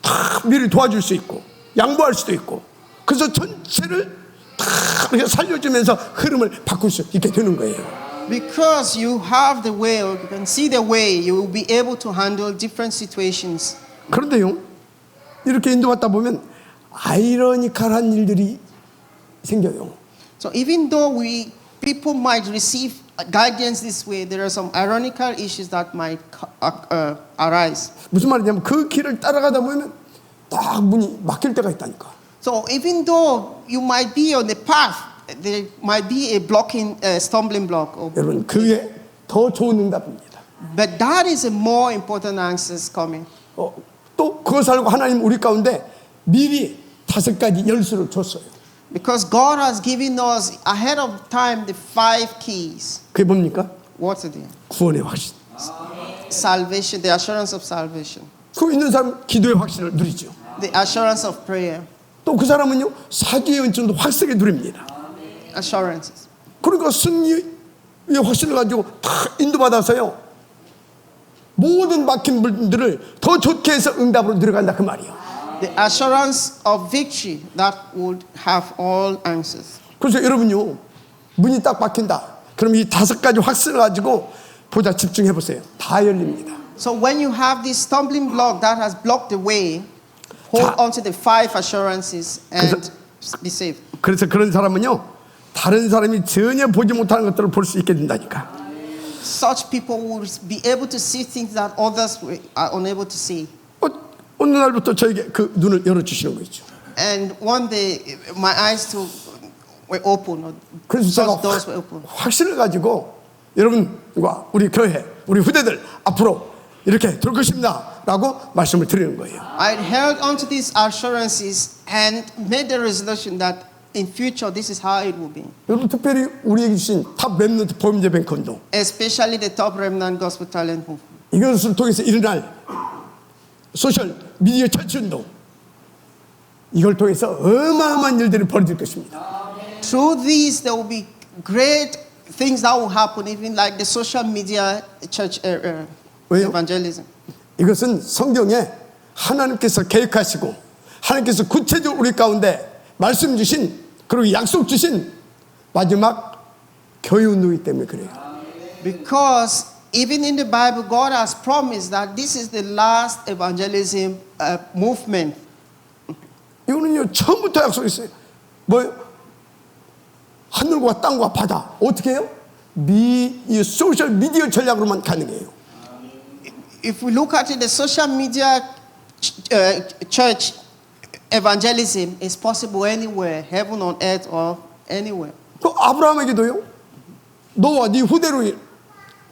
다 미리 도와줄 수 있고 양보할 수도 있고 그래서 전체를 다 이렇게 살려주면서 흐름을 바꿀 수 있게 되는 거예요. Because you have the way, or you can see the way, you will be able to handle different situations. 그런데요 이렇게 인도받다 보면 아이러니컬한 일들이 생겨요. So even though people might receive guidance this way, there are some ironical issues that might arise. 무슨 말이냐면 그 길을 따라가다 보면 딱 문이 막힐 때가 있다니까. So even though you might be on the path, there might be a stumbling block. 여러분 그게 더 좋은 응답입니다. But that is a more important answers coming. 또 그것을 알고 하나님 우리 가운데 미리 5가지 열쇠를 줬어요. Because God has given us ahead of time the 5 keys. 그게 뭡니까? What are they? 구원의 확신. Salvation, the assurance of salvation. 그 있는 사람 기도의 확신을 누리죠. The assurance of prayer. 또 그 사람은요 사기의 은총도 확실하게 누립니다. Assurances. 그러니까 승리의 확신을 가지고 다 인도받아서요 모든 막힌 분들을 더 좋게 해서 응답으로 들어간다 그 말이에요. The assurance of victory that would have all answers. 그래서 여러분요 문이 딱 막힌다. 그럼 이 5가지 확신을 가지고 보자 집중해 보세요. 다 열립니다. So when you have this stumbling block that has blocked the way, hold on to the 5 assurances and be saved. 그래서 그런 사람은요 다른 사람이 전혀 보지 못하는 것들을 볼 수 있게 된다니까. Such people will be able to see things that others are unable to see. 어느 날부터 저에게 그 눈을 열어주시는 거죠. And one day, my eyes were open. 그래서 제가 Doors were open. 확신을 가지고 여러분과 우리 교회, 우리 후대들 앞으로 이렇게 될 것입니다라고 말씀을 드리는 거예요. I held on to these assurances and made the resolution that in future this is how it will be. 여러분 특별히 우리에게 주신 탑 렘넌트 보험제 뱅크 운동 Especially the top remnant gospel talent movement. 이것을 통해서 일어날 소셜 미디어 처치 운동 이걸 통해서 어마어마한 일들이 벌어질 것입니다. Through these, there will be great things that will happen, even like the social media church 왜요? evangelism. 이것은 성경에 하나님께서 계획하시고 하나님께서 구체적으로 우리 가운데 말씀 주신 그리고 약속 주신 마지막 교회 운동이기 때문에 그래요. Because even in the Bible, God has promised that this is the last evangelism movement. 이거는요 처음부터 약속했어요. 뭐요? 하늘과 땅과 바다 어떻게 해요? 이 소셜 미디어 전략으로만 가능해요. If we look at it, the social media church evangelism is possible anywhere, heaven on earth or anywhere. 그 아브라함에게도요. 너와 네 후대로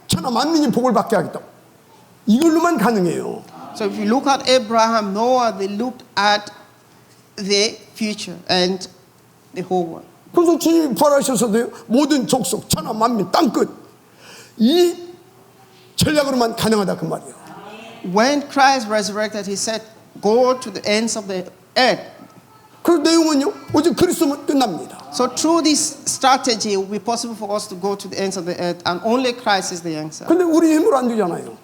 천하 만민이 복을 받게 하겠다. 이걸로만 가능해요. So if you look at Abraham, Noah, they looked at the future and the whole world. 그래서 주님이 부활하셔서도요. 모든 족속, 천하 만민, 땅끝 이 전략으로만 가능하다 그 말이에요. When Christ resurrected, he said, go to the ends of the earth. 그 내용은요, 오직 그리스도면 끝납니다. So through this strategy, it will be possible for us to go to the ends of the earth, and only Christ is the answer. 근데 우리 힘으로 안 되잖아요.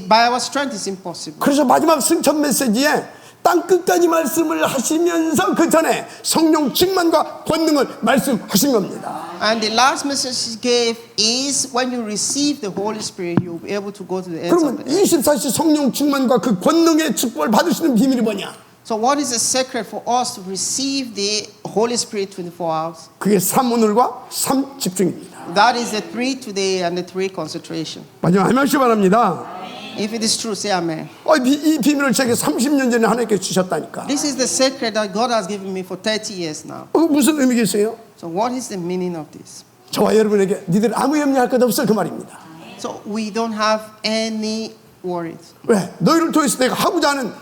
By our strength, it's impossible. 그래서 마지막 승천 메시지에 땅 끝까지 말씀을 하시면서 그 전에 성령 충만과 권능을 말씀하신 겁니다. And the last message he gave is when you receive the Holy Spirit, you'll be able to go to the ends of 그러면 the earth. 24시 성령 충만과 그 권능의 축복을 받으시는 비밀이 뭐냐? So what is the secret for us to receive the Holy Spirit 24 hours? 그게 3오늘과 3집중입니다. That is the 3 today and the 3 concentration. 마지막 하면시 바랍니다. If it is true, say amen. 이 비밀을 제게 30년 전에 하나님께 주셨다니까. This is the secret that God has given me for 30 years now. 무슨 의미겠어요? So what is the meaning of this? 저와 여러분에게 니들 아무 염려할 것 없어 그 말입니다. So we don't have any worries. 왜? 너희를 통해서 내가 하고자 하는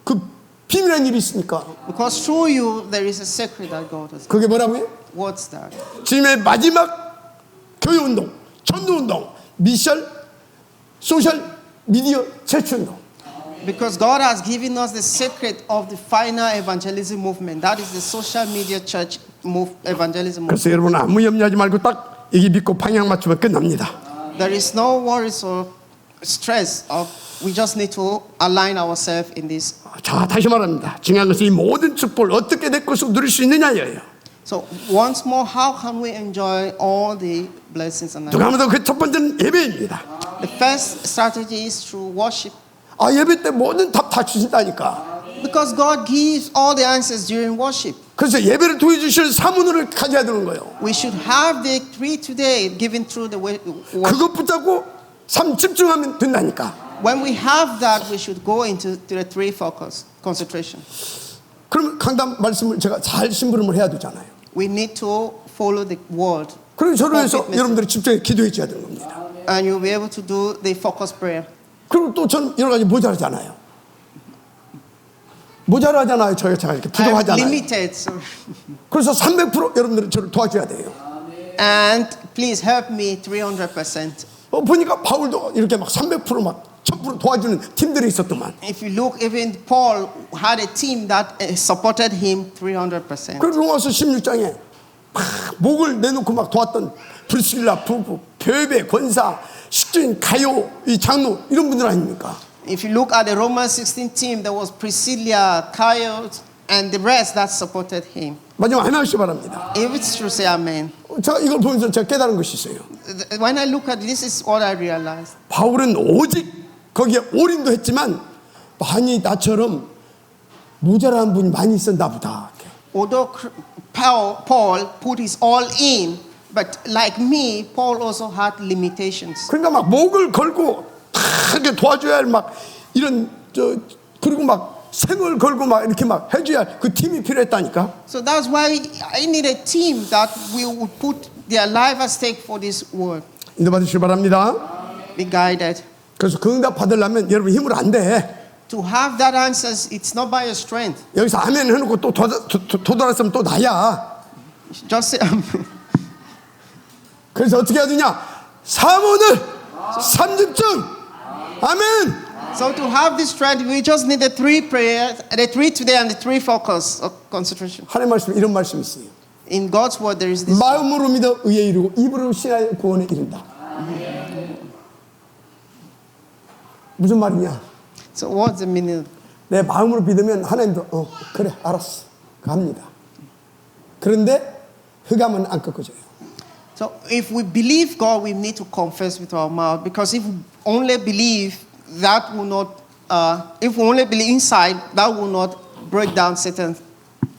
그 비밀한 일이 있으니까. Because through you, there is a secret that God has given. 그게 뭐라고요? What's that? 지금의 마지막 교회운동, 전도운동, 미션, 소셜, 미디어 제출운동. Because God has given us the secret of the final evangelism movement. That is the social media church evangelism movement. 그래서 여러분 아무 염려하지 말고 딱 이게 믿고 방향 맞추면 끝납니다. There is no worries or stress. We just need to align ourselves in this. 자, 다시 말합니다. 중요한 것은 이 모든 축복을 어떻게 내 것으로 누릴 수 있느냐예요. So once more, how can we enjoy all the blessings and 누가 하면 그 첫 번째는 예배입니다. the first strategy is through worship. 예배 때 모든 답 다 주신다니까. Because God gives all the answers during worship. 그래서 예배를 통해 주실 사문을 가져야 되는 거예요. We should have the 3 today given through the worship. 그것 붙잡고 3 집중하면 된다니까. When we have that, we should go into the 3 focus, concentration. 그러면 강단 말씀을 제가 잘 심부름을 해야 되잖아요. We need to follow the word. 그리고 저를 위해서 여러분들이 집중해 기도해 줘야 되는 겁니다. And you'll be able to do the focus prayer. 그리고 또 저는 여러 가지 모자라잖아요. 모자라잖아요. 제가 이렇게 I'm 부족하잖아요. limited. So. 그래서 300% 여러분들은 저를 도와줘야 돼요. And please help me 300%. 보니까 바울도 이렇게 막 300% 막 1000% 도와주는 팀들이 있었더만. If you look, even Paul had a team that supported him 300%. 그리고 로마서 16장에 막 목을 내놓고 막 도왔던 브리스길라 부부, 베베 권사, 식주인 가요, 이 장로 이런 분들 아닙니까? If you look at the Romans 16 team, there was Priscilla, Caius, and the rest that supported him. 마지막 하나 하시기 바랍니다. If it's true, say amen. 제가 이걸 보면서 제가 깨달은 것이 있어요. When I look at this, is what I realized. 바울은 오직 거기에 올인도 했지만 많이 나처럼 모자란 분이 많이 있었나 보다. Although Paul put his all in, but like me, Paul also had limitations. 그러니까 막 목을 걸고 다 이렇게 도와줘야 할 막 이런 그리고 막 생을 걸고 막 이렇게 막 해줘야 할 그 팀이 필요했다니까. So that's why I need a team that will put their life at stake for this work. 인도 받으시기 바랍니다. Be guided. 그래서 그 응답 받으려면 여러분 힘으로 안 돼. To have that answers, it's not by your strength. 여기서 아멘 해놓고 또 도달했으면 또 나야. Just say amen. 그래서 어떻게 해야 되냐? 3오늘 3집중. 아멘. So to have this strength, we just need the 3 prayers, the 3 today and the 3 focus of concentration. 하나님 말씀 이런 말씀이 있어요. In God's word, there is this. 마음으로 믿어 의에 이르고 입으로 신하여 구원에 이른다. 무슨 말이냐? So what's the meaning? 내 마음으로 믿으면 하나님도 그래 알았어 갑니다. 그런데 흑암은 안 꺾어져요. So if we believe God, we need to confess with our mouth, because if we only believe, that will not. If we only believe inside, that will not break down Satan's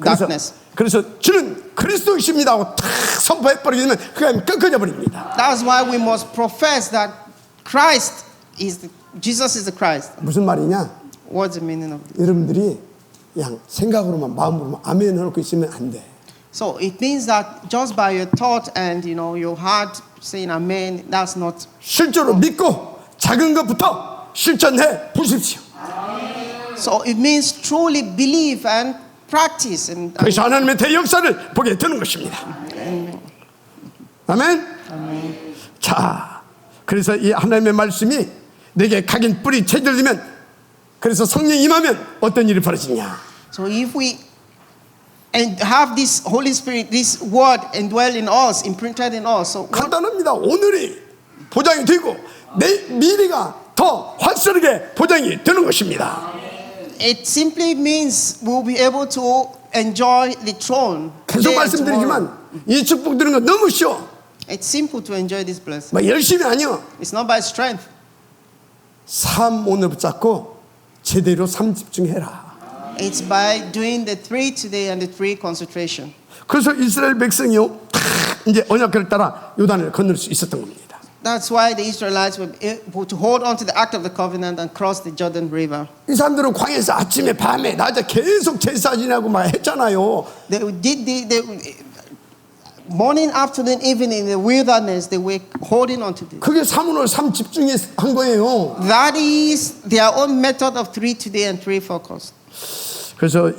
darkness. 그래서 주는 그리스도이십니다 하고 탁 선포해 버리게 되면 흑암이 꺾어져 버립니다. That's why we must profess that Jesus is the Christ. 무슨 말이냐? What's the meaning of this? 여러분들이 그냥 생각으로만 마음으로만 아멘 해놓고 있으면 안 돼. So it means that just by your thought and your heart saying amen, that's not. 실제로 믿고 작은 것부터 실천해 보십시오. So it means truly believe and practice. And 그래서 하나님의 대역사를 보게 되는 것입니다. 아멘. 자, 그래서 이 하나님의 말씀이 내게 각인 뿌리 체질되면, 그래서 성령이 임하면 어떤 일이 벌어지냐. So if we and have this Holy Spirit, this word indwell in us, imprinted in us. So 간단합니다. 오늘이 보장이 되고 내 미래가 더 확실하게 보장이 되는 것입니다. it simply means we'll be able to enjoy the throne. 계속 today and tomorrow. 말씀드리지만 이 축복 드는 건 너무 쉬워. It's simple to enjoy this blessing. 막 열심히 아니요. It's not by strength. 삶 오늘 붙잡고 제대로 삶 집중해라. It's by doing the 3 today and the 3 concentration. 그래서 이스라엘 백성이요 이제 언약궤를 따라 요단을 건널 수 있었던 겁니다. That's why the Israelites were able to hold on to the Ark of the Covenant and cross the Jordan River. 이 사람들은 광야에서 아침에 밤에 낮에 계속 제사 지내고 막 했잖아요. They did the morning, afternoon, evening in the wilderness. They were holding on to this. 그게 3오늘 3 집중해 한 거예요. That is their own method of 3 today and 3 focus. 그래서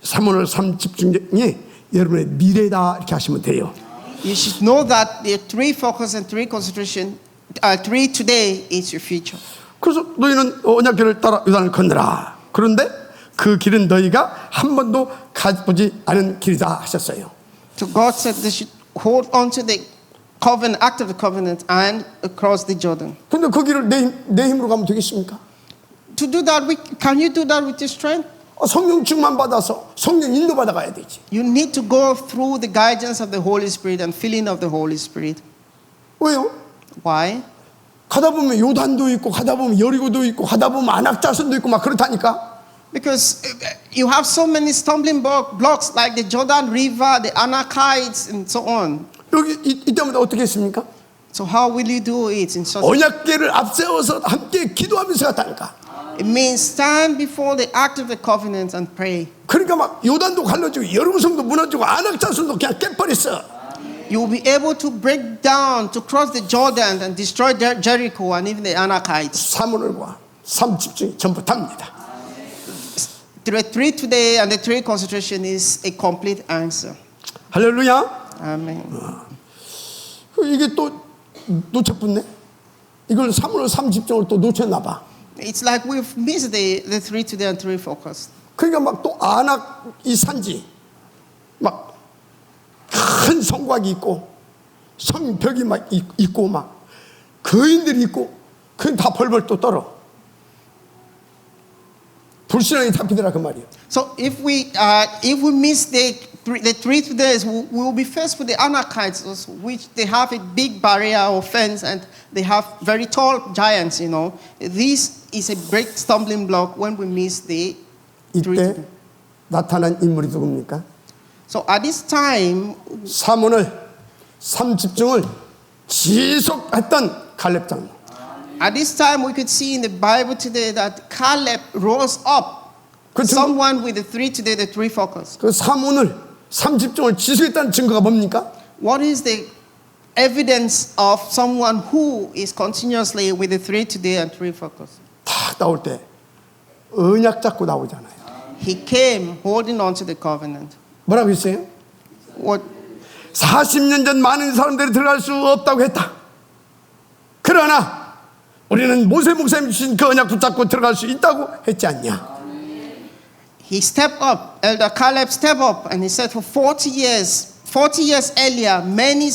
3오늘 3 집중이 여러분의 미래다 이렇게 하시면 돼요. You should know that the 3 focus and 3 concentration, 3 today is your future. 그래서 너희는 언약궤를 따라 요단을 건너라. 그런데 그 길은 너희가 한 번도 가보지 않은 길이다 하셨어요. So God said they should hold on to the covenant, act of the covenant, and across the Jordan. 근데 그 길을 내 힘으로 가면 되겠습니까? To do that, can you do that with your strength? 성령 충만 받아서 성령 인도 받아 가야 되지. You need to go through the guidance of the Holy Spirit and filling of the Holy Spirit. 왜요? Why? 가다 보면 요단도 있고 가다 보면 여리고도 있고 가다 보면 안악자손도 있고 막 그렇다니까. Because you have so many stumbling blocks like the Jordan River, the Anakites, and so on. 여기 이때마다 어떻게 했습니까? So how will you do it in such? 언약궤를 앞세워서 함께 기도하면서 갔다니까. It means stand before the act of the covenant and pray. 그러니까 막 요단도 갈라지고 여리고성도 무너지고 안악자손도 그냥 깨버렸어. You will be able to break down, to cross the Jordan and destroy Jericho and even the Anakites. 3오늘과 3 집중이 전부 답니다. The 3 today and the 3 concentration is a complete answer. 할렐루야. Amen. 이게 또 놓쳤네. 이걸 3오늘 3 집중을 또 놓쳤나 봐. It's like we've missed the 3 today and 3 focus. 그러니까 막 또 안악 이 산지 막 큰 성곽이 있고 성벽이 막 있고 막 거인들이 있고 그 다 벌벌 또 떨어. 불신앙이 잡히더라 그 말이에요. So if we miss the 3 days, we will be faced with the Anakites, also, which they have a big barrier or fence, and they have very tall giants. You know, this is a great stumbling block when we miss the 3 이때 나타난 인물이 누굽니까? So at this time, 3오늘 3 집중을 지속했던 갈렙 장로. at this time, we could see in the Bible today that Caleb rose up, someone with the 3 today, the 3 focus. 그 3오늘 3 집중을 지속했다는 증거가 뭡니까? What is the evidence of someone who is continuously with the 3 today and 3 focus? 딱 나올 때 언약 잡고 나오잖아요. He came holding on to the covenant. 뭐라고 했어요? What? 40년 전 많은 사람들이 들어갈 수 없다고 했다. 그러나 우리는 모세 목사님 주신 그 언약 붙잡고 들어갈 수 있다고 했지 않냐? He stepped up. Elder Caleb stepped up and he said for 40 years earlier, many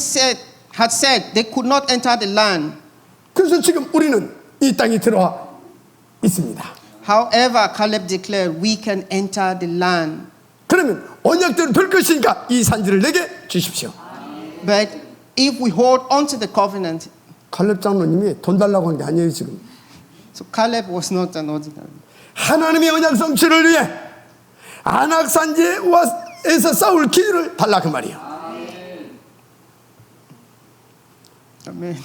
had said they could not enter the land. 그래서 지금 우리는 이 땅에 들어와 있습니다. However, Caleb declared, we can enter the land. 그러면 언약대로 될 것이니까 이 산지를 내게 주십시오. But if we hold on to the covenant, 갈렙 장로님이 돈 달라고 한 게 아니에요 지금. so Caleb was not an ordinary. 하나님의 언약 성취를 위해 안악산지에서 싸울 기회를 달라 그 말이에요. Amen.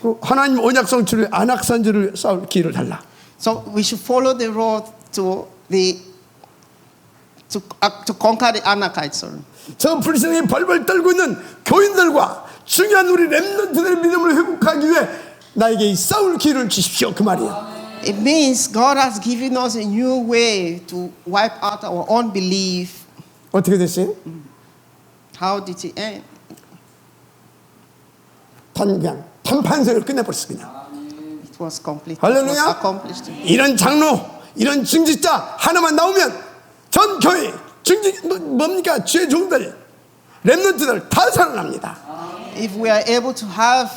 그 하나님 언약 성취를 위해 안악산지를 싸울 기회를 달라. So we should follow the road to conquer the Anakites. Sorry. 저 불신앙이 벌벌 떨고 있는 교인들과 중요한 우리 렘넌트들의 믿음을 회복하기 위해 나에게 이 싸울 기회를 주십시오 그 말이에요. It means God has given us a new way to wipe out our unbelief. 어떻게 됐어요? How did it end? 그냥 단판생을 끝내버렸어 그냥. It was complete. It 할렐루야. was accomplished. 이런 장로, 이런 증지자 하나만 나오면 전 교회 뭡니까? 주의 종들, 렘넌트들 다 살아납니다. If we are able to have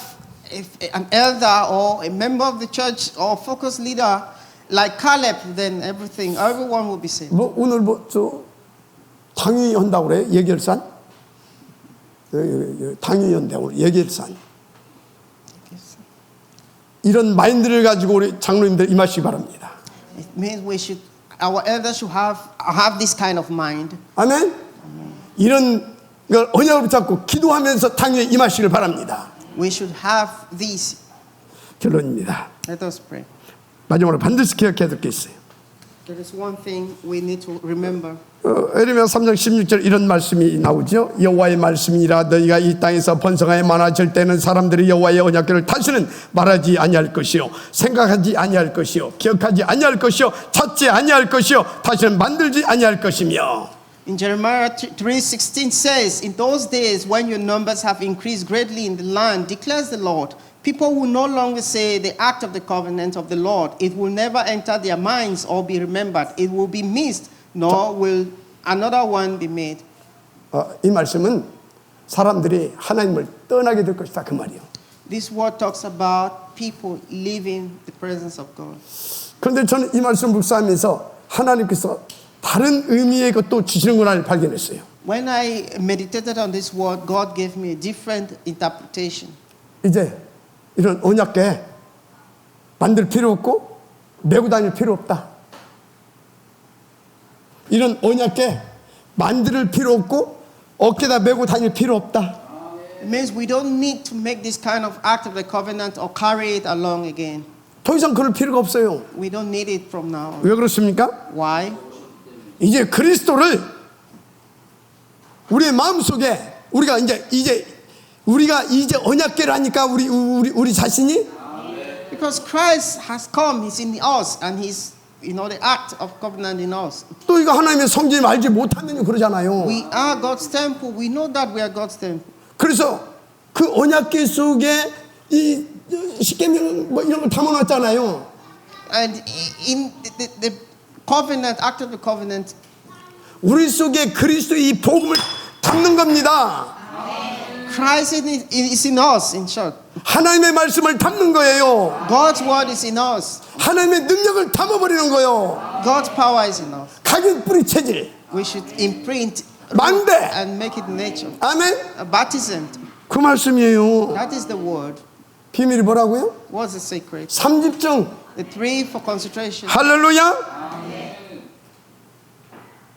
an elder or a member of the church or focus leader like Caleb, then everyone will be saved. 뭐 오늘 저 당위 한다고 그래? 예결산? 당위 한다 오늘 예결산. 이런 마인드를 가지고 우리 장로님들 임하시기 바랍니다. It means our elders should have this kind of mind. 아멘. 이런 걸 언약을 붙잡고 기도하면서 당위에 임하시길 바랍니다. We should have this. 결론입니다. Let us pray. 마지막으로 반드시 기억해야 될 게 있어요. There is one thing we need to remember. 에레미야 3장 16절 이런 말씀이 나오죠. 여호와의 말씀이라 너희가 이 땅에서 번성하여 많아질 때는 사람들이 여호와의 언약궤를 다시는 말하지 아니할 것이요 생각하지 아니할 것이요 기억하지 아니할 것이요 찾지 아니할 것이요 다시는 만들지 아니할 것이며. In Jeremiah 3:16 says, in those days when your numbers have increased greatly in the land, declares the Lord, people will no longer say the act of the covenant of the Lord. It will never enter their minds or be remembered. It will be missed, nor will another one be made. 이 말씀은 사람들이 하나님을 떠나게 될 것이다 그 말이에요. This word talks about people leaving the presence of God. 그런데 저는 이 말씀 묵상하면서 하나님께서 다른 의미의 것도 주시는구나를 발견했어요. When I meditated on this word, God gave me a different interpretation. 이제 이런 언약궤 만들 필요 없고 메고 다닐 필요 없다. 이런 언약궤 만들 필요 없고 어깨다 메고 다닐 필요 없다. It means we don't need to make this kind of act of the covenant or carry it along again. 더 이상 그럴 필요가 없어요. We don't need it from now on. 왜 그렇습니까? Why? 이제 그리스도를 우리의 마음속에 우리가 이제 언약궤를 하니까 우리 자신이 Because Christ has come, He's in us, and He's, the act of covenant in us. 또 이거 하나님의 성전을 알지 못하면 그러잖아요. We are God's temple. We know that we are God's temple. 그래서 그 언약궤 속에 이 십계명 뭐 이런 걸 담아놨잖아요. And in the covenant, act of the covenant, 우리 속에 그리스도의 이 복음을 담는 겁니다. Christ is in us, in short. 하나님의 말씀을 담는 거예요. God's word is in us. 하나님의 능력을 담아버리는 거예요. God's power is in us. 각인 뿌리 체질. We should imprint 망대. and make it nature. 아멘. A baptism. 그 말씀이에요. That is the word. 비밀이 뭐라고요? What's the secret? 3집중. The 3 for concentration. 할렐루야.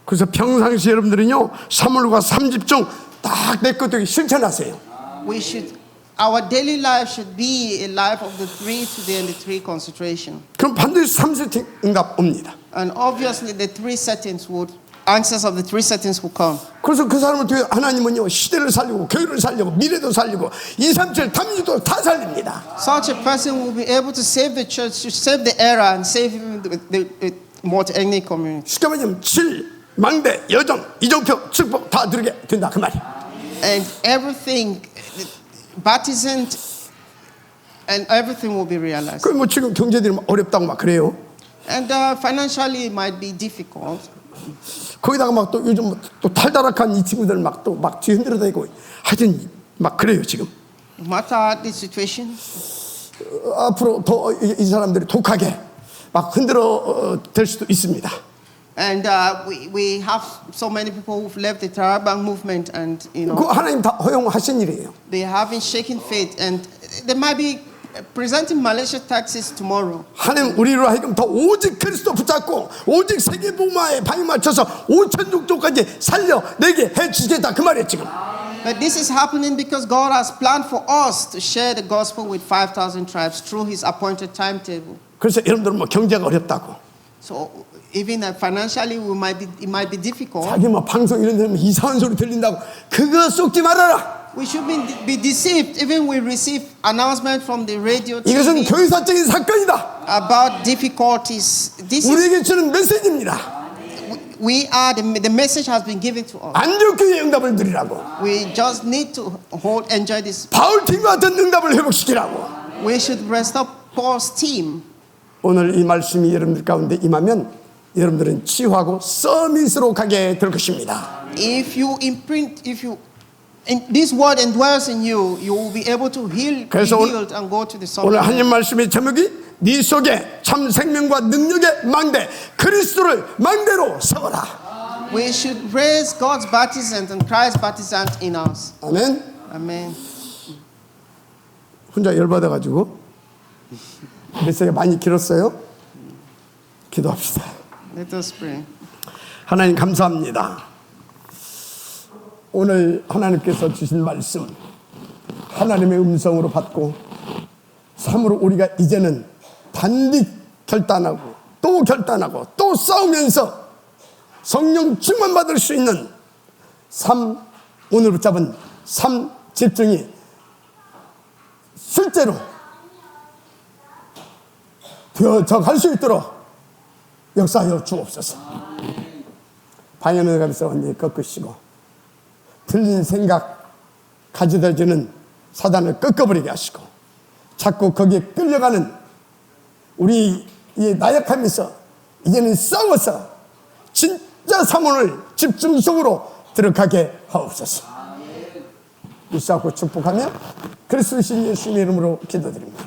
그래서 평상시 여러분들은요 3월과 3집중 딱 내 것들이 실천하세요. Our daily life should be a life of the 3 today and the 3 concentration. 그럼 반드시 3세팅 응답 옵니다. And obviously the 3 settings answers of the 3 settings will come. 그래서 그 사람을 통해 하나님은요 시대를 살리고 교회를 살리고 미래도 살리고 2, 3, 7 담유도 다 살립니다. Such a person will be able to save the church, to save the era, and save even the multi-ethnic community. 쉽게 말하면 7, 망대, 여정, 이정표, 축복 다 들게 된다 그 말이야. And everything, baptism, and everything will be realized. 그 뭐 지금 경제들이 어렵다고 막 그래요. And financially it might be difficult. 거기다가 막 또 요즘 또 탈다락한 이 친구들 막 또 막 뒤흔들어다니고 하여튼 막 그래요 지금. No matter the situation, 앞으로 더 이 사람들이 독하게 막 흔들어 될 수도 있습니다. and we have so many people who've left the Taliban movement, and 그 하나님 다 허용하신 일이에요. they haven't shaken faith, and they might be presenting malicious taxes tomorrow. 하나님 우리로 하여금 더 오직 그리스도 붙잡고 오직 세계 복음화에 방향 맞춰서 5,600까지 살려내게 해주겠다 그 말이에요 지금. But this is happening because God has planned for us to share the gospel with 5,000 tribes through His appointed timetable. 그래서 여러분들 뭐 경제가 어렵다고. So even financially, it might be difficult. 자기 뭐 방송 이런 데는 이상한 소리 들린다고 그거 속지 말아라. We should be deceived. Even we receive announcement from the radio, 이것은 TV 교회사적인 사건이다. about difficulties. This is, 우리에게 주는 메시지입니다. We are the message has been given to us. 안디옥교회 응답을 드리라고. We just need to enjoy this. 바울팀과 같은 응답을 회복시키라고. We should restore Paul's team. 오늘 이 말씀이 여러분들 가운데 임하면 여러분들은 치유하고 서밋으로 가게 될 것입니다. If this word indwells in you, you will be able to heal, be 그래서 healed, and go to the 오늘 summit. 하나님 말씀의 제목이 네 속에 참 생명과 능력의 망대 그리스도를 망대로 세워라. We should raise God's partisans and Christ's partisans in us. 아멘. Amen. 혼자 열받아가지고 메시지가 많이 길었어요. 기도합시다. Let us pray. 하나님 감사합니다. 오늘 하나님께서 주신 말씀 하나님의 음성으로 받고 참으로 우리가 이제는 단디 결단하고 또 싸우면서 성령 충만 받을 수 있는 삶, 오늘 붙잡은 삶 집중이 실제로 되어져 갈 수 있도록 역사하여 주옵소서. 방향을 가면서 언니 꺾으시고 틀린 생각 가져다주는 사단을 꺾어버리게 하시고 자꾸 거기에 끌려가는 우리 나약하면서 이제는 싸워서 진짜 사모를 집중 속으로 들어가게 하옵소서. 이사고 축복하며 그리스도 신 예수님의 이름으로 기도드립니다.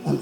아멘.